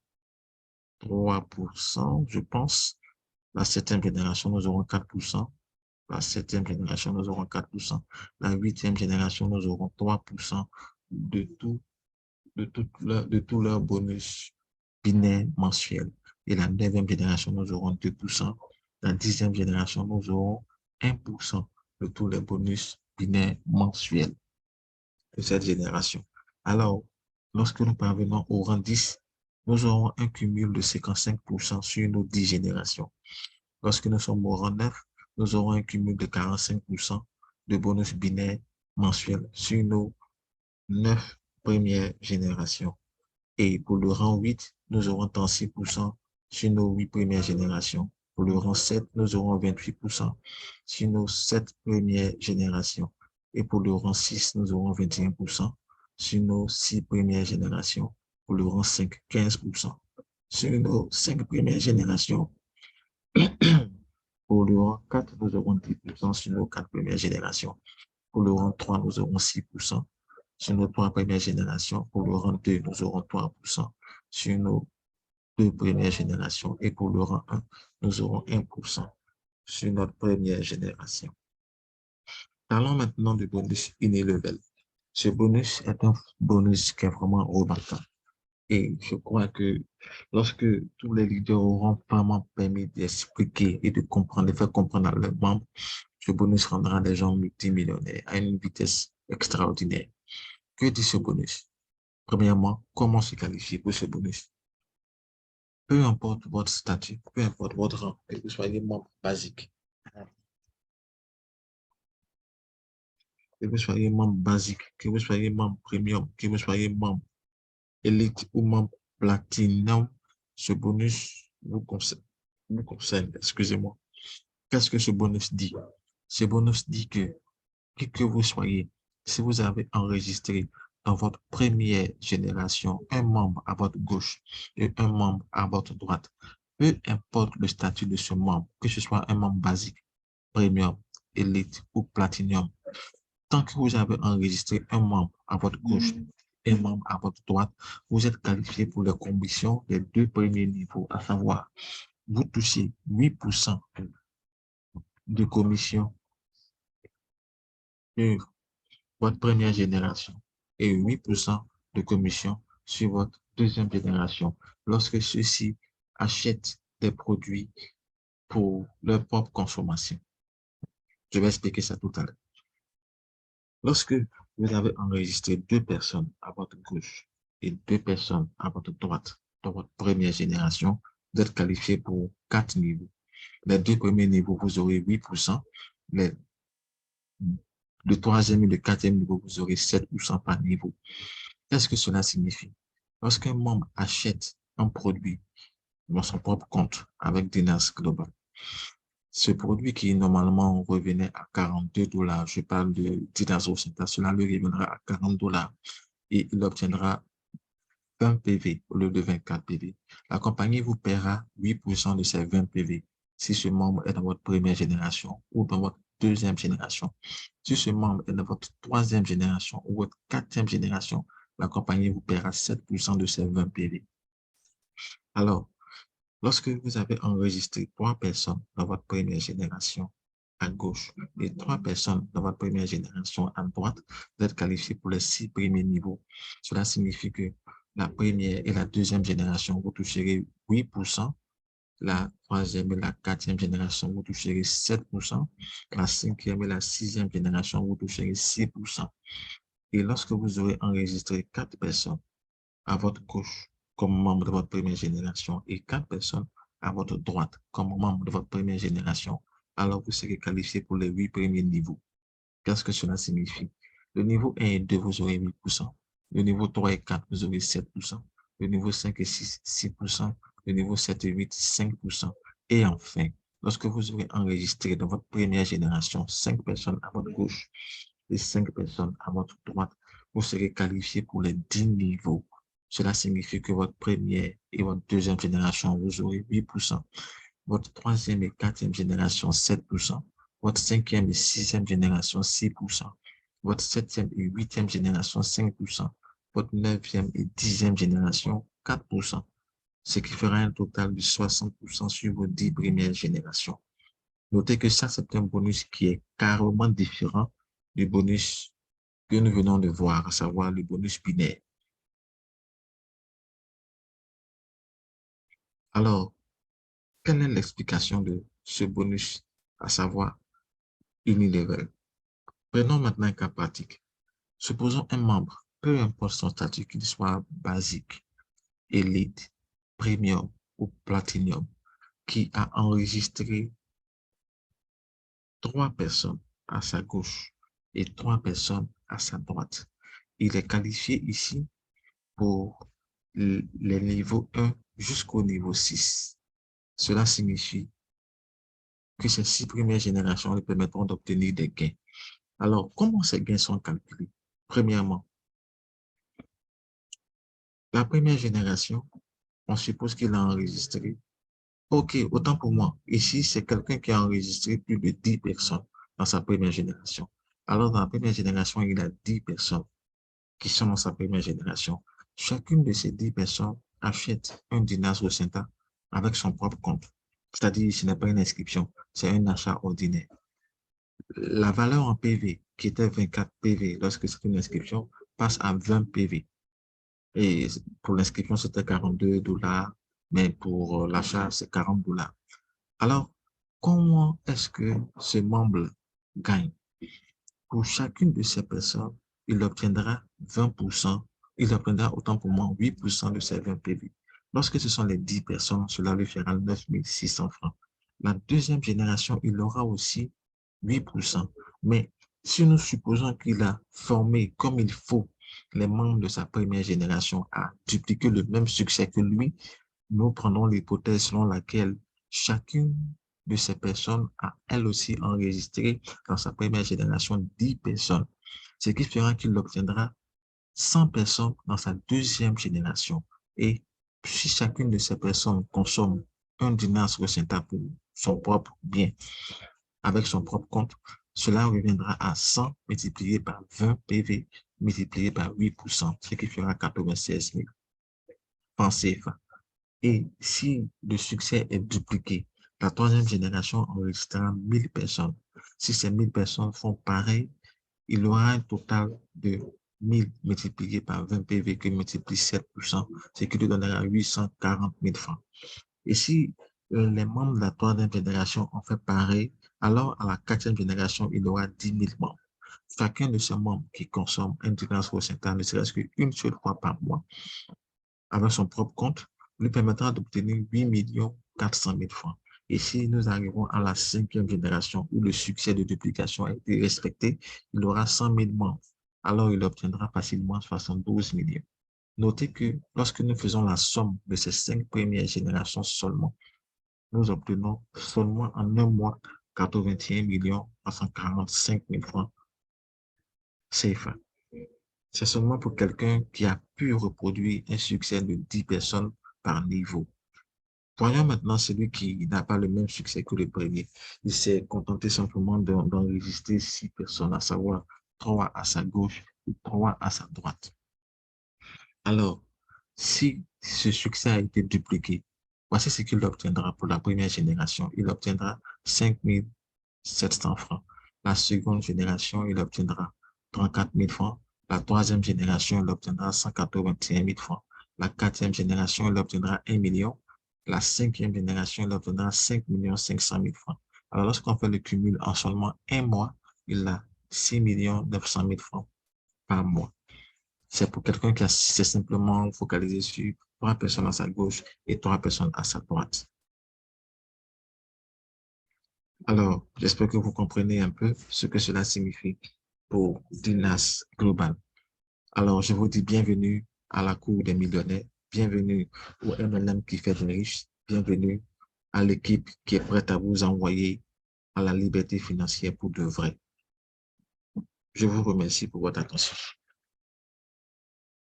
3%, je pense. La septième génération, nous aurons 4%. La septième génération, nous aurons 4%. La huitième génération, nous aurons 3% de tout leur bonus binaire mensuel. Et la neuvième génération, nous aurons 2%. La dixième génération, nous aurons 1% de tous les bonus binaire mensuel de cette génération. Alors, lorsque nous parvenons au rang 10, nous aurons un cumul de 55% sur nos 10 générations. Lorsque nous sommes au rang 9, nous aurons un cumul de 45% de bonus binaire mensuel sur nos 9 premières générations. Et pour le rang 8, nous aurons 36% sur nos 8 premières générations. Pour le rang 7, nous aurons 28% sur nos 7 premières générations. Et pour le rang 6, nous aurons 21% sur nos 6 premières générations. Pour le rang 5, 15% sur nos 5 premières générations. Pour le rang 4, nous aurons 10% sur nos 4 premières générations. Pour le rang 3, nous aurons 6% sur nos 3 premières générations. Pour le rang 2, nous aurons 3% sur nos 2 premières générations. Et pour le rang 1, nous aurons 1% sur notre première génération. Parlons maintenant du bonus Unilevel. Ce bonus est un bonus qui est vraiment remarquable. Et je crois que lorsque tous les leaders auront vraiment permis d'expliquer et de comprendre, de faire comprendre à leurs membres, ce bonus rendra les gens multimillionnaires à une vitesse extraordinaire. Que dit ce bonus? Premièrement, comment se qualifier pour ce bonus? Peu importe votre statut, peu importe votre rang, que vous soyez membre basique, que vous soyez membre basique, que vous soyez membre premium, que vous soyez membre élite ou membre platinum, ce bonus vous concerne, excusez-moi. Qu'est-ce que ce bonus dit? Ce bonus dit que, qui que vous soyez, si vous avez enregistré dans votre première génération un membre à votre gauche et un membre à votre droite, peu importe le statut de ce membre, que ce soit un membre basique, premium, élite ou platinum, tant que vous avez enregistré un membre à votre gauche et un membre à votre droite, vous êtes qualifié pour les conditions des 2 premiers niveaux, à savoir, vous touchez 8% de commission sur votre première génération et 8% de commission sur votre deuxième génération lorsque ceux-ci achètent des produits pour leur propre consommation. Je vais expliquer ça tout à l'heure. Lorsque vous avez enregistré 2 personnes à votre gauche et 2 personnes à votre droite dans votre première génération, vous êtes qualifié pour 4 niveaux. Les 2 premiers niveaux, vous aurez 8%. Le troisième et le quatrième niveau, vous aurez 7% par niveau. Qu'est-ce que cela signifie? Lorsqu'un membre achète un produit dans son propre compte avec Dinas Global, ce produit qui normalement revenait à 42 $, je parle de Dinas Ocenta, cela lui reviendra à 40 $ et il obtiendra 20 PV au lieu de 24 PV. La compagnie vous paiera 8% de ces 20 PV si ce membre est dans votre première génération ou dans votre deuxième génération. Si ce membre est dans votre troisième génération ou votre quatrième génération, la compagnie vous paiera 7% de ces 20 PV. Alors, lorsque vous avez enregistré 3 personnes dans votre première génération à gauche et 3 personnes dans votre première génération à droite, vous êtes qualifié pour les 6 premiers niveaux. Cela signifie que la première et la deuxième génération, vous toucherez 8%. La troisième et la quatrième génération, vous toucherez 7%. La cinquième et la sixième génération, vous toucherez 6%. Et lorsque vous aurez enregistré 4 personnes à votre gauche comme membre de votre première génération et 4 personnes à votre droite comme membre de votre première génération, alors vous serez qualifié pour les 8 premiers niveaux. Qu'est-ce que cela signifie? Le niveau 1 et 2, vous aurez 8%. Le niveau 3 et 4, vous aurez 7%. Le niveau 5 et 6, 6%. Le niveau 7 et 8, 5%. Et enfin, lorsque vous aurez enregistré dans votre première génération 5 personnes à votre gauche et 5 personnes à votre droite, vous serez qualifié pour les 10 niveaux. Cela signifie que votre première et votre deuxième génération, vous aurez 8%. Votre troisième et quatrième génération, 7%. Votre cinquième et sixième génération, 6%. Votre septième et huitième génération, 5%. Votre neuvième et dixième génération, 4%. Ce qui fera un total de 60% sur vos 10 premières générations. Notez que ça, c'est un bonus qui est carrément différent du bonus que nous venons de voir, à savoir le bonus binaire. Alors, quelle est l'explication de ce bonus, à savoir Unilevel? Prenons maintenant un cas pratique. Supposons un membre, peu importe son statut, qu'il soit basique, élite, premium ou platinum, qui a enregistré 3 personnes à sa gauche et 3 personnes à sa droite. Il est qualifié ici pour les niveaux 1 jusqu'au niveau 6. Cela signifie que ces 6 premières générations lui permettront d'obtenir des gains. Alors, comment ces gains sont calculés? Premièrement, la première génération, on suppose qu'il a enregistré. OK, autant pour moi. Ici, c'est quelqu'un qui a enregistré plus de 10 personnes dans sa première génération. Alors, dans la première génération, il a 10 personnes qui sont dans sa première génération. Chacune de ces 10 personnes achète un dinar Rosenta avec son propre compte. C'est-à-dire, ce n'est pas une inscription, c'est un achat ordinaire. La valeur en PV, qui était 24 PV lorsque c'est une inscription, passe à 20 PV. Et pour l'inscription, c'était 42 $, mais pour l'achat, c'est 40 $. Alors, comment est-ce que ce membre gagne? Pour chacune de ces personnes, il obtiendra 20%, il obtiendra autant pour moi 8% de ses 20 PV. Lorsque ce sont les 10 personnes, cela lui fera 9 600 francs. La deuxième génération, il aura aussi 8%. Mais si nous supposons qu'il a formé comme il faut les membres de sa première génération à dupliquer le même succès que lui, nous prenons l'hypothèse selon laquelle chacune de ces personnes a elle aussi enregistré dans sa première génération 10 personnes, ce qui fera qu'il obtiendra 100 personnes dans sa deuxième génération. Et si chacune de ces personnes consomme un dinar sur pour son propre bien, avec son propre compte, cela reviendra à 100 multiplié par 20 PV multiplié par 8%, ce qui fera 96 000 francs CFA. Et si le succès est dupliqué, la troisième génération enregistrera 1000 personnes. Si ces 1000 personnes font pareil, il aura un total de 1000 multiplié par 20 PV qui multiplie 7%, ce qui lui donnera 840 000 francs. Et si les membres de la troisième génération ont fait pareil, alors à la quatrième génération, il aura 10 000 membres. Chacun de ces membres qui consomme un dinar ne serait-ce qu'une seule fois par mois, avec son propre compte, lui permettra d'obtenir 8 400 000 francs. Et si nous arrivons à la cinquième génération où le succès de duplication a été respecté, il aura 100 000 membres. Alors, il obtiendra facilement 72 millions. Notez que lorsque nous faisons la somme de ces 5 premières générations seulement, nous obtenons seulement en un mois 81 345 000 francs CFA. C'est seulement pour quelqu'un qui a pu reproduire un succès de 10 personnes par niveau. Voyons maintenant celui qui n'a pas le même succès que le premier. Il s'est contenté simplement d'enregistrer 6 personnes, à savoir 3 à sa gauche et 3 à sa droite. Alors, si ce succès a été dupliqué, voici ce qu'il obtiendra pour la première génération. Il obtiendra 5 700 francs. La seconde génération, il obtiendra 34 000 francs. La troisième génération, il obtiendra 181 000 francs. La quatrième génération, il obtiendra 1 million. La cinquième génération, il obtiendra 5 500 000 francs. Alors, lorsqu'on fait le cumul en seulement un mois, il a 6 900 000 francs par mois. C'est pour quelqu'un qui s'est simplement focalisé sur 3 personnes à sa gauche et 3 personnes à sa droite. Alors, j'espère que vous comprenez un peu ce que cela signifie pour Dinas Global. Alors, je vous dis bienvenue à la cour des millionnaires, bienvenue au MLM qui fait des riches, bienvenue à l'équipe qui est prête à vous envoyer à la liberté financière pour de vrai. Je vous remercie pour votre attention.